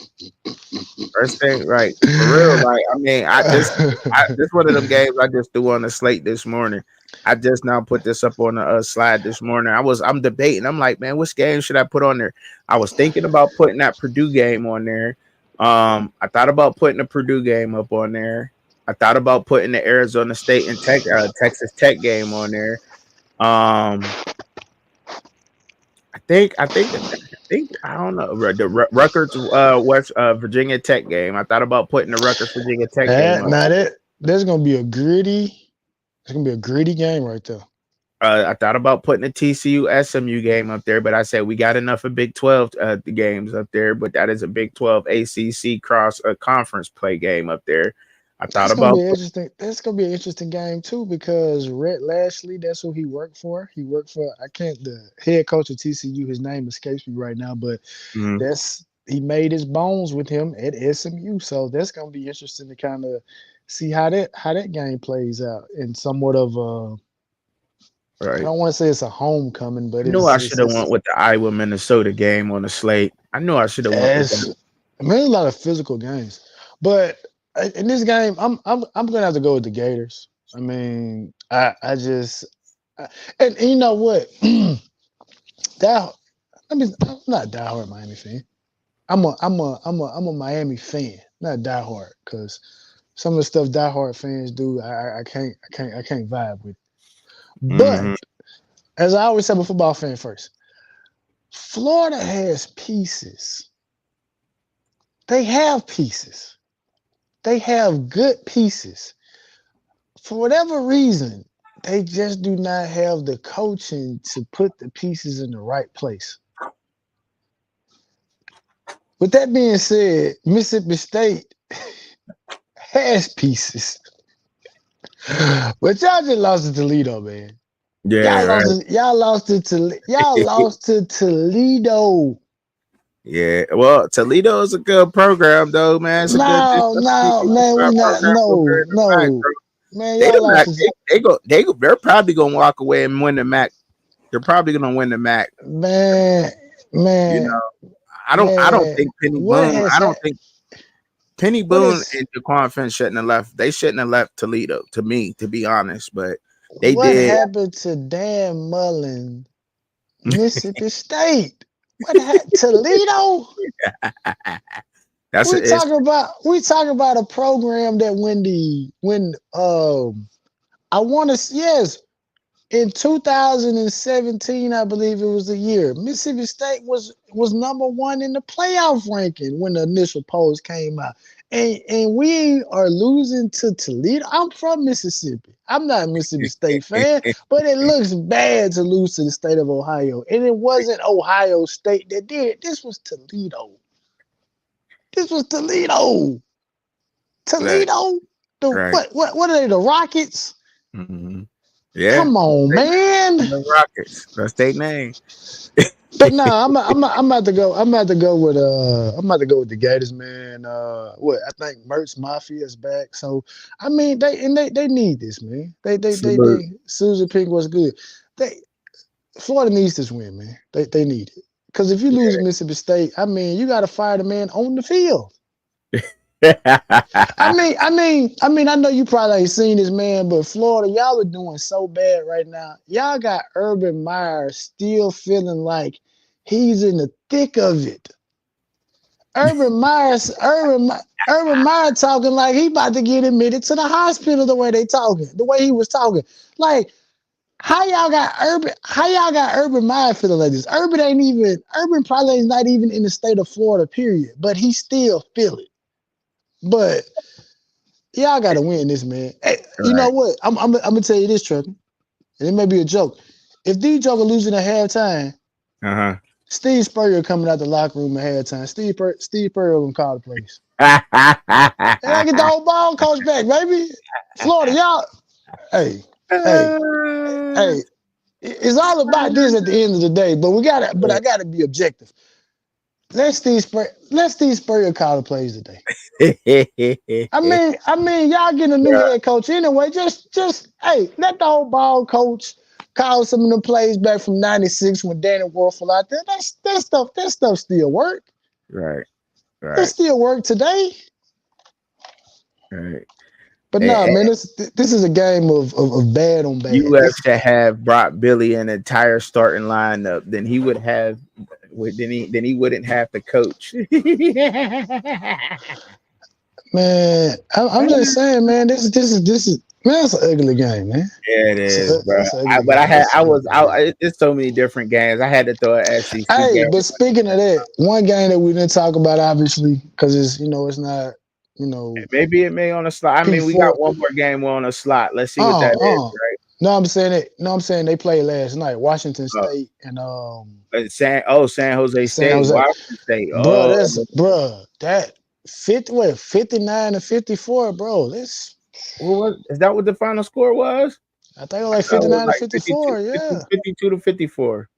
First thing, right. For real. Like, I mean, this one of them games I just threw on the slate this morning. I just now put this up on the slide this morning. I'm debating. I'm like, man, which game should I put on there? I was thinking about putting that Purdue game on there. I thought about putting the Purdue game up on there. I thought about putting the Arizona State and Texas Tech game on there. Um, I think I don't know the Rutgers West Virginia Tech game. I thought about putting the Rutgers Virginia Tech game That up. now that there's gonna be a gritty. It's gonna be a gritty game right there. I thought about putting the TCU SMU game up there, but I said we got enough of Big 12 games up there. But that is a Big 12 ACC cross conference play game up there. I thought That's gonna be about interesting. That's gonna be an interesting game too, because Rhett Lashley, that's who he worked for. He worked for, I can't the head coach of TCU. His name escapes me right now, but mm, he made his bones with him at SMU. So that's gonna be interesting to kind of see how that game plays out in somewhat of a. I right. don't want to say it's a homecoming, but I knew I should have went with the Iowa Minnesota game on the slate. I knew I should have went with it's that. I mean, a lot of physical games, but in this game, I'm gonna have to go with the Gators. I mean, I just and you know what? that I'm not a diehard Miami fan. I'm a Miami fan, not a diehard, because some of the stuff diehard fans do, I can't vibe with. But Hmm. as I always say, I'm a football fan first. Florida has pieces. They have pieces. They have good pieces. For whatever reason, they just do not have the coaching to put the pieces in the right place. With that being said, Mississippi State has pieces. But y'all just lost to Toledo, man. Yeah, right. Y'all lost to Toledo. Yeah, well, Toledo is a good program though, man. It's a good No, no, man, we not. program over here No, in the MAC, no, bro. man, They y'all the lost. MAC. They're probably gonna walk away and win the MAC. They're probably gonna win the MAC. Man, You man, know, I don't man. think Penny What Boone. has I ha- don't think Penny what Boone is and Jaquan Finn shouldn't have left. They shouldn't have left Toledo. To me, to be honest, but they what did. happened to Dan Mullen, Mississippi State? What happened Toledo? That's it's We talking about a program that when I want to yes in 2017 I believe it was the year Mississippi State was number one in the playoff ranking when the initial polls came out, and we are losing to Toledo. I'm from Mississippi. I'm not a Mississippi State fan, but it looks bad to lose to the state of Ohio, and it wasn't Ohio State that did it. This was Toledo. This was Toledo. look, Toledo. The right. what are they? The Rockets? Hmm. Yeah, Come on, man. the Rockets. That's their name. But no, I'm about to go. I'm about to go with the Gators, man. What I think Mertz Mafia is back. So I mean they need this, man. Salute. Susan Pink was good. They Florida needs this win, man. They need it. Because if you lose to Mississippi State, I mean you gotta fire the man on the field. I know you probably ain't seen this, man, but Florida, y'all are doing so bad right now. Y'all got Urban Meyer still feeling like he's in the thick of it. Urban Meyer talking like he about to get admitted to the hospital the way he was talking. Like, how y'all got Urban Meyer feeling like this? Urban probably is not even in the state of Florida, period. But he still feel it. But y'all gotta win this, man. Hey, you know Right. what? I'm gonna tell you this, Trucker, and it may be a joke. If these Joker losing at halftime, Uh Steve Spurrier coming out the locker room at halftime. Steve Spurrier gonna call the plays. And I get the huh. whole ball coach back, baby. Florida, y'all. Hey, hey, hey. It's all about this at the end of the day, but I gotta be objective. Let Steve Spurrier call the plays today. I mean, y'all getting a new head coach anyway. Just hey, let the whole ball coach call some of the plays back from '96 when Danny Werfel out there. That stuff still work. Right. It Right. still work today. Right. But And, nah, man, this is a game of bad on bad. UF should have brought Billy an entire starting lineup. Then he would have. Then he wouldn't have to coach. Man, I'm just saying, man, this is man, that's an ugly game, man. Yeah, it is, bro. That's an ugly But I game. had, That's I an was ugly out. game. It's so many different games. I had to throw an SEC Hey, game. but speaking of that, one game that we didn't talk about, obviously, because it's not, Maybe it may on a slot. I mean, we P4. got one more game on a slot. Let's see what that is, right? No, I'm saying it. No, I'm saying they played last night, Washington State and San Jose San State, Jose. Washington State. Bro, Oh, that 59 to 54, bro. is that what the final score was? I think it was I like thought it was 59 to like 52, 54. Yeah. 52 to 54.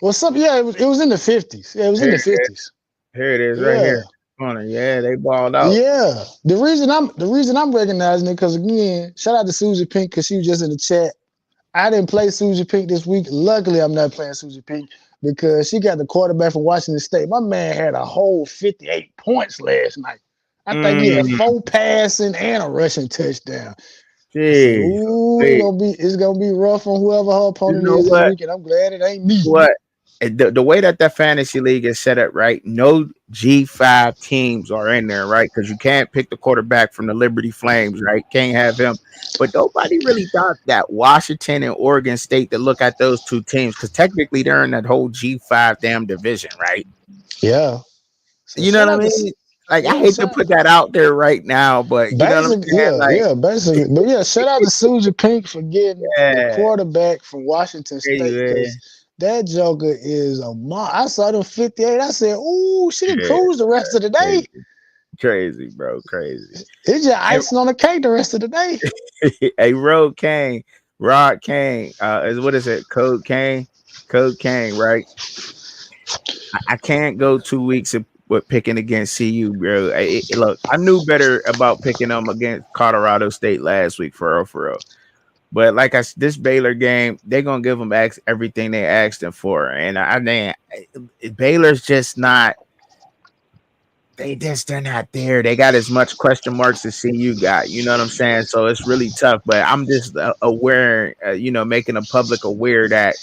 Well, it was in the 50s. Yeah, it was in Here, the 50s. here it is, right Yeah. here. Corner. Yeah, they balled out. Yeah. The reason I'm recognizing it, because again, shout out to Susie Pink because she was just in the chat. I didn't play Susie Pink this week. Luckily, I'm not playing Susie Pink because she got the quarterback from Washington State. My man had a whole 58 points last night. I think he had Mm, 4 passing and a rushing touchdown. I said, Jeez. "Ooh, Wait, it's gonna be rough on whoever her you opponent know is this what? week, and I'm glad it ain't me." What? The way that fantasy league is set up, right? No G5 teams are in there, right? Because you can't pick the quarterback from the Liberty Flames, right? Can't have him. But nobody really thought that Washington and Oregon State to look at those two teams because technically they're in that whole G5 damn division, right? Yeah. So You know shout what I out to mean? Like I yeah, hate to put that out there right now, but you know what I'm basically, saying? Like, basically. But yeah, shout out to Susie Pink for getting the yeah, quarterback from Washington there you State because is. that joker is a I saw them 58. I said, "Ooh, she can Yeah, cruise the rest of the day." crazy, crazy, bro, crazy. It's just icing on the cake the rest of the day. A Road Kane, Rod Kane, is what is it? Code Kane, right? I can't go 2 weeks with picking against CU, bro. Look, I knew better about picking them against Colorado State last week, for real, for real. But like this Baylor game, they're gonna give them everything they asked them for, and I mean, Baylor's just not. They're not there. They got as much question marks as CU got. You know what I'm saying? So it's really tough. But I'm just aware, making the public aware that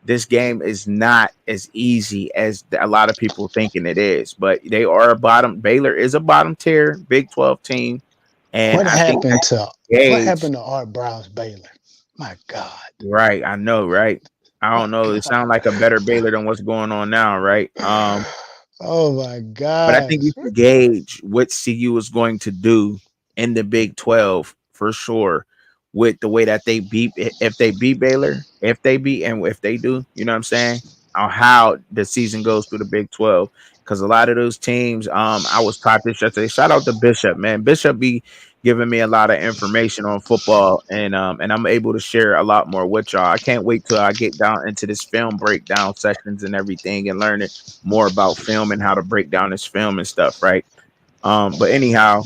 this game is not as easy as a lot of people thinking it is. But they are a bottom. Baylor is a bottom tier Big 12 team, and What I think happened to what Gage. happened to Art Browse Baylor? My God. Right, I know, right? I My don't know. It sounds like a God. better Baylor than what's going on now, right? Oh my But I think you gosh. can gauge what CU is going to do in the Big 12 for sure with the way that they beat, if they beat Baylor, if they beat, and if they do, you know what I'm saying? On how the season goes through the Big 12. Because a lot of those teams, I was taught this yesterday. Shout out to Bishop, man. Bishop be giving me a lot of information on football, and I'm able to share a lot more with y'all. I can't wait till I get down into this film breakdown sessions and everything and learn it more about film and how to break down this film and stuff, right? But anyhow,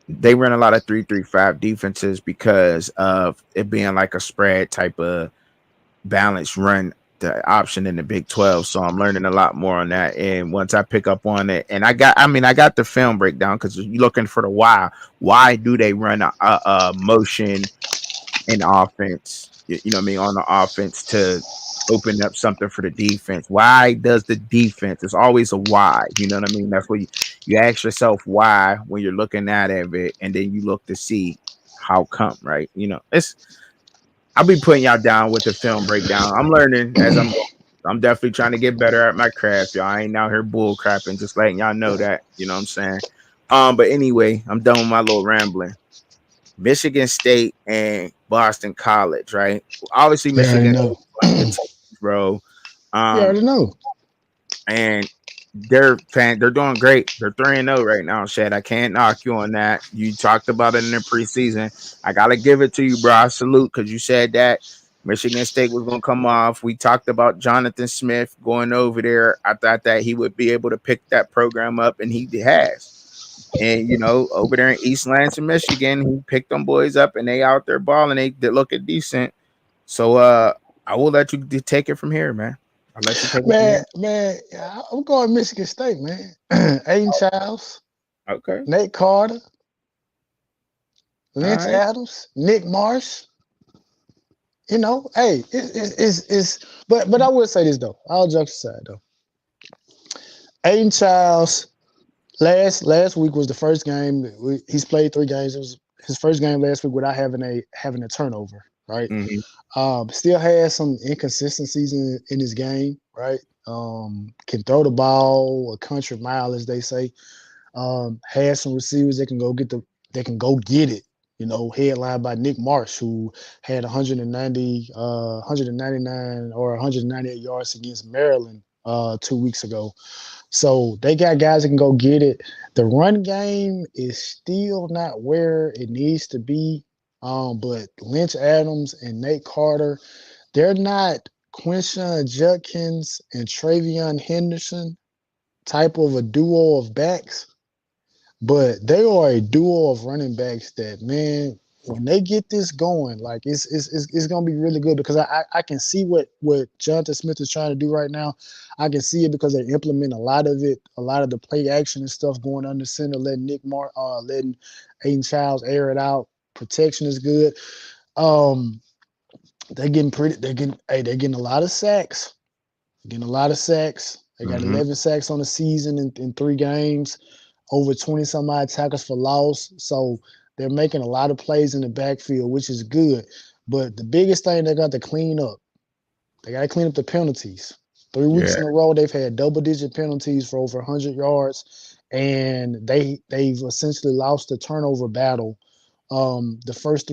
they run a lot of 3-3-5 defenses because of it being like a spread type of balanced run, the option in the Big 12. So I'm learning a lot more on that. And once I pick up on it, and I got the film breakdown because you're looking for the why. Why do they run a motion in offense? You know what I mean, on the offense to open up something for the defense. Why does the defense? It's always a why. You know what I mean? That's what you ask yourself why when you're looking at it, and then you look to see how come. Right? You know, I'll be putting y'all down with the film breakdown. I'm learning as I'm going. I'm definitely trying to get better at my craft, y'all. I ain't out here bull crapping, just letting y'all know that. You know what I'm saying? But anyway, I'm done with my little rambling. Michigan State and Boston College, right? Obviously, You already Michigan know. the Texans, bro. You Um, already know. and they're doing great. They're 3-0 right now, Shad. I can't knock you on that. You talked about it in the preseason. I gotta give it to you, bro. I salute because you said that Michigan State was gonna come off. We talked about Jonathan Smith going over there. I thought that he would be able to pick that program up, and he has. And over there in East Lansing, Michigan, he picked them boys up, and they out there balling. They looking decent. So I will let you take it from here, man. I'll let you take it from Man, here. man, I'm going Michigan State, man. Aiden Childs, Okay. Nate Carter, All Lynch right. Adams, Nick Marsh. Hey, but I will say this though. All jokes aside though. Aiden Childs last week was the first game. He's played 3 games. It was his first game last week without having a turnover, right? Mm-hmm. Still has some inconsistencies in his game, right? Can throw the ball a country mile, as they say. Has some receivers that can go get it. Headlined by Nick Marsh, who had 199 or 198 yards against Maryland 2 weeks ago. So they got guys that can go get it. The run game is still not where it needs to be. But Lynch Adams and Nate Carter, they're not Quinshawn Judkins and Travion Henderson type of a duo of backs, but they are a duo of running backs that, man, when they get this going, like it's gonna be really good because I can see what Jonathan Smith is trying to do right now. I can see it because they implement a lot of it, a lot of the play action and stuff going under center, letting Aiden Childs air it out. Protection is good. Um, they're getting a lot of sacks. Getting a lot of sacks. They got Mm-hmm. 11 sacks on the season in 3 games, over 20 some odd tackles for loss. So they're making a lot of plays in the backfield, which is good. But the biggest thing they got to clean up, they got to clean up the penalties. 3 weeks Yeah. in a row, they've had double-digit penalties for over 100 yards, and they've essentially lost the turnover battle. The first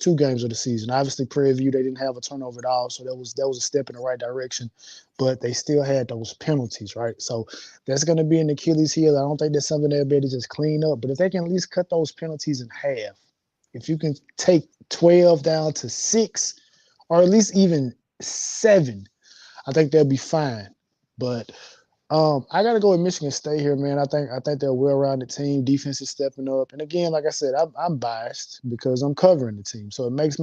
2 games of the season. Obviously, Prairie View, they didn't have a turnover at all, so that was a step in the right direction. But they still had those penalties, right? So that's going to be an Achilles heel. I don't think that's something they'll be able to just clean up. But if they can at least cut those penalties in half, if you can take 12 down to 6, or at least even 7, I think they'll be fine. But I gotta go with Michigan State here, man. I think they're a well-rounded team. Defense is stepping up, and again, like I said, I'm biased because I'm covering the team, so it makes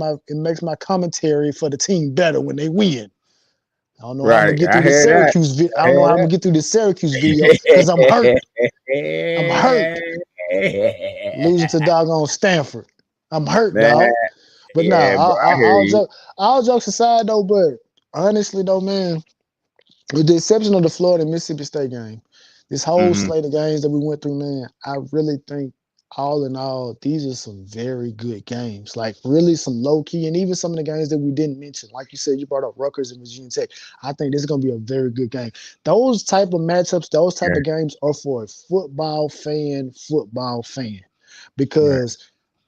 my commentary for the team better when they win. I don't know how I'm gonna Right. get I through this hear that. Syracuse. I I don't know how I'm hear gonna get through this Syracuse video because I'm hurt. I'm hurt losing to that. doggone Stanford. I'm hurt, Man, dog. But nah, yeah, bro. I hear you. all jokes aside though, but honestly though, man, with the exception of the Florida and Mississippi State game, this whole Hmm. slate of games that we went through, man, I really think all in all, these are some very good games. Like really some low key, and even some of the games that we didn't mention. Like you said, you brought up Rutgers and Virginia Tech. I think this is gonna be a very good game. Those type of matchups, those type Yeah, of games are for a football fan, right. because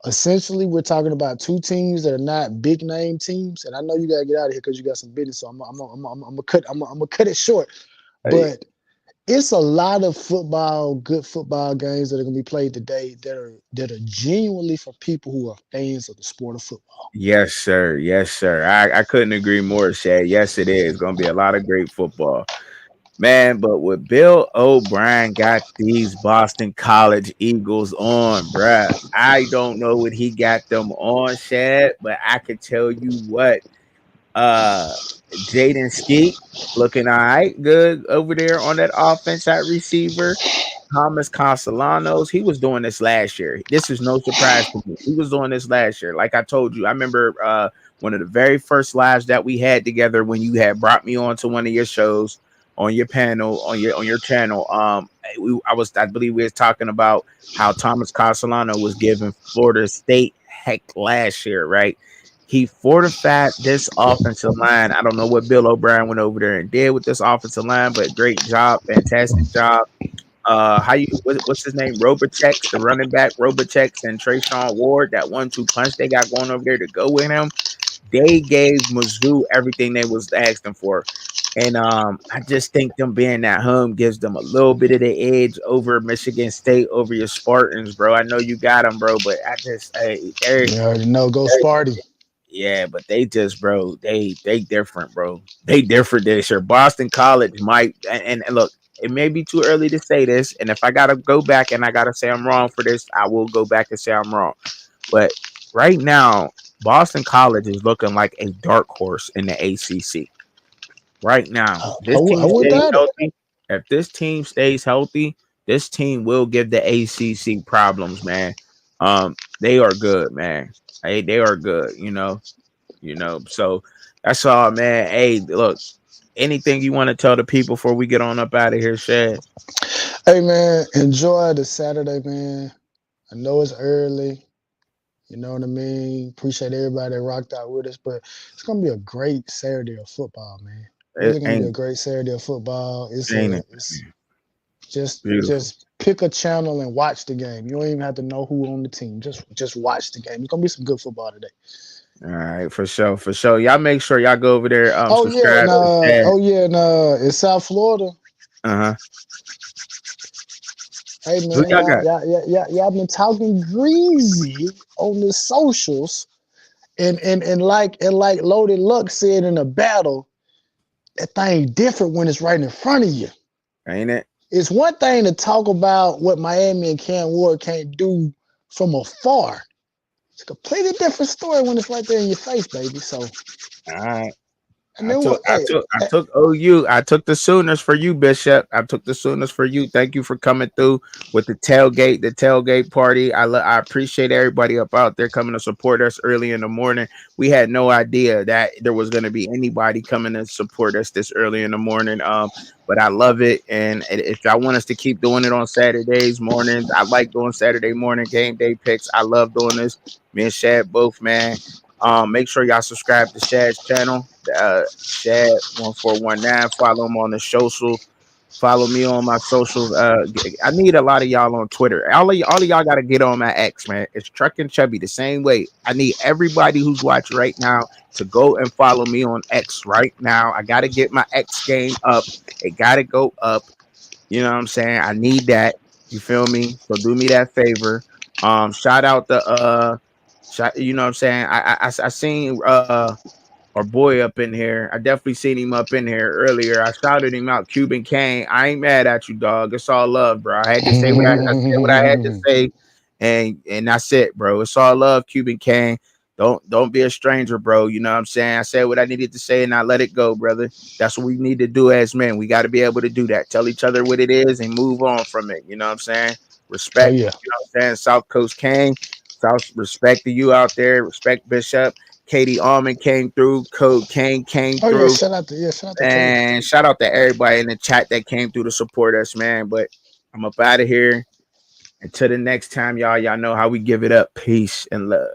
essentially we're talking about two teams that are not big name teams. And I know you gotta get out of here because you got some business, so I'm gonna cut it short. Hey, But it's a lot of good football games that are gonna be played today that are genuinely for people who are fans of the sport of football. yes, sir. Yes, sir. I couldn't agree more, Shad. Yes, it is. Going to be a lot of great football. Man, but what Bill O'Brien got these Boston College Eagles on, bruh, I don't know what he got them on, Shad, but I could tell you what. Uh, Jaden Skeet looking all right, good over there on that offense at receiver. Thomas Castellanos, he was doing this last year. This is no surprise to me. He was doing this last year. Like I told you, I remember one of the very first lives that we had together when you had brought me on to one of your shows on your panel on your channel. I believe we was talking about how Thomas Castellano was giving Florida State heck last year, right? He fortified this offensive line. I don't know what Bill O'Brien went over there and did with this offensive line, but great job, fantastic job. What's his name? Robachecks, the running back, Robachecks and Trayshawn Ward, that 1-2 punch they got going over there to go with him. They gave Mizzou everything they was asking for. And I just think them being at home gives them a little bit of the edge over Michigan State, over your Spartans, bro. I know you got them, bro, but I just You already know, go Sparty. yeah, but they just, bro, they different, bro. They different this year. Boston College might, and look, it may be too early to say this, and if I gotta go back and I gotta say I'm wrong for this, I will go back and say I'm wrong. But right now, Boston College is looking like a dark horse in the ACC. Right now, I, this I team would stays doubt it. healthy. If this team stays healthy, this team will give the ACC problems, man. They are good, man. They are good, So that's all, man. Hey, look, anything you want to tell the people before we get on up out of here, Shad? Hey man, enjoy the Saturday, man. I know it's early. You know what I mean? Appreciate everybody that rocked out with us, but it's gonna be a great Saturday of football, man. It Really gonna be a ain't great Saturday of football. ain't it It's just beautiful. just pick a channel and watch the game. You don't even have to know who on the team. Just watch the game. It's gonna be some good football today. All right, for sure, for sure. Y'all make sure y'all go over there, Oh yeah, and subscribe to Shad. in South Florida. Uh-huh. Hey Who man, y'all got? y'all been talking greasy on the socials, and like Loaded Luck said in a battle, that thing different when it's right in front of you. Ain't it? It's one thing to talk about what Miami and Cam Ward can't do from afar. It's a completely different story when it's right there in your face, baby. So, All right. and then what? Hey, I took OU. I took the Sooners for you, Bishop. I took the Sooners for you. Thank you for coming through with the tailgate party. I appreciate everybody up out there coming to support us early in the morning. We had no idea that there was going to be anybody coming to support us this early in the morning. But I love it, and if y'all want us to keep doing it on Saturdays mornings, I like doing Saturday morning game day picks. I love doing this. Me and Shad both, man. Make sure y'all subscribe to Shad's channel, Shad1419. Follow him on the social. Follow me on my socials. I need a lot of y'all on Twitter. All of y'all got to get on my X, man. It's Truck and Chubby the same way. I need everybody who's watching right now to go and follow me on X right now. I got to get my X game up. It got to go up. You know what I'm saying? I need that. You feel me? So do me that favor. Shout out the you know what I'm saying? I seen our boy up in here. I definitely seen him up in here earlier. I shouted him out, Cuban Kane. I ain't mad at you, dog. It's all love, bro. I had to say I said what I had to say, and that's it, bro. It's all love, Cuban Kane. Don't be a stranger, bro. You know what I'm saying? I said what I needed to say and I let it go, brother. That's what we need to do as men. We got to be able to do that. Tell each other what it is and move on from it. You know what I'm saying? Oh Respect, yeah. you know what I'm saying? South Coast Kane. South respect to you out there. Respect Bishop. Katie Almond came through. Code Kane came Oh yeah. through. Shout out to Katie. And shout out to everybody in the chat that came through to support us, man. But I'm up out of here. Until the next time, y'all know how we give it up. Peace and love.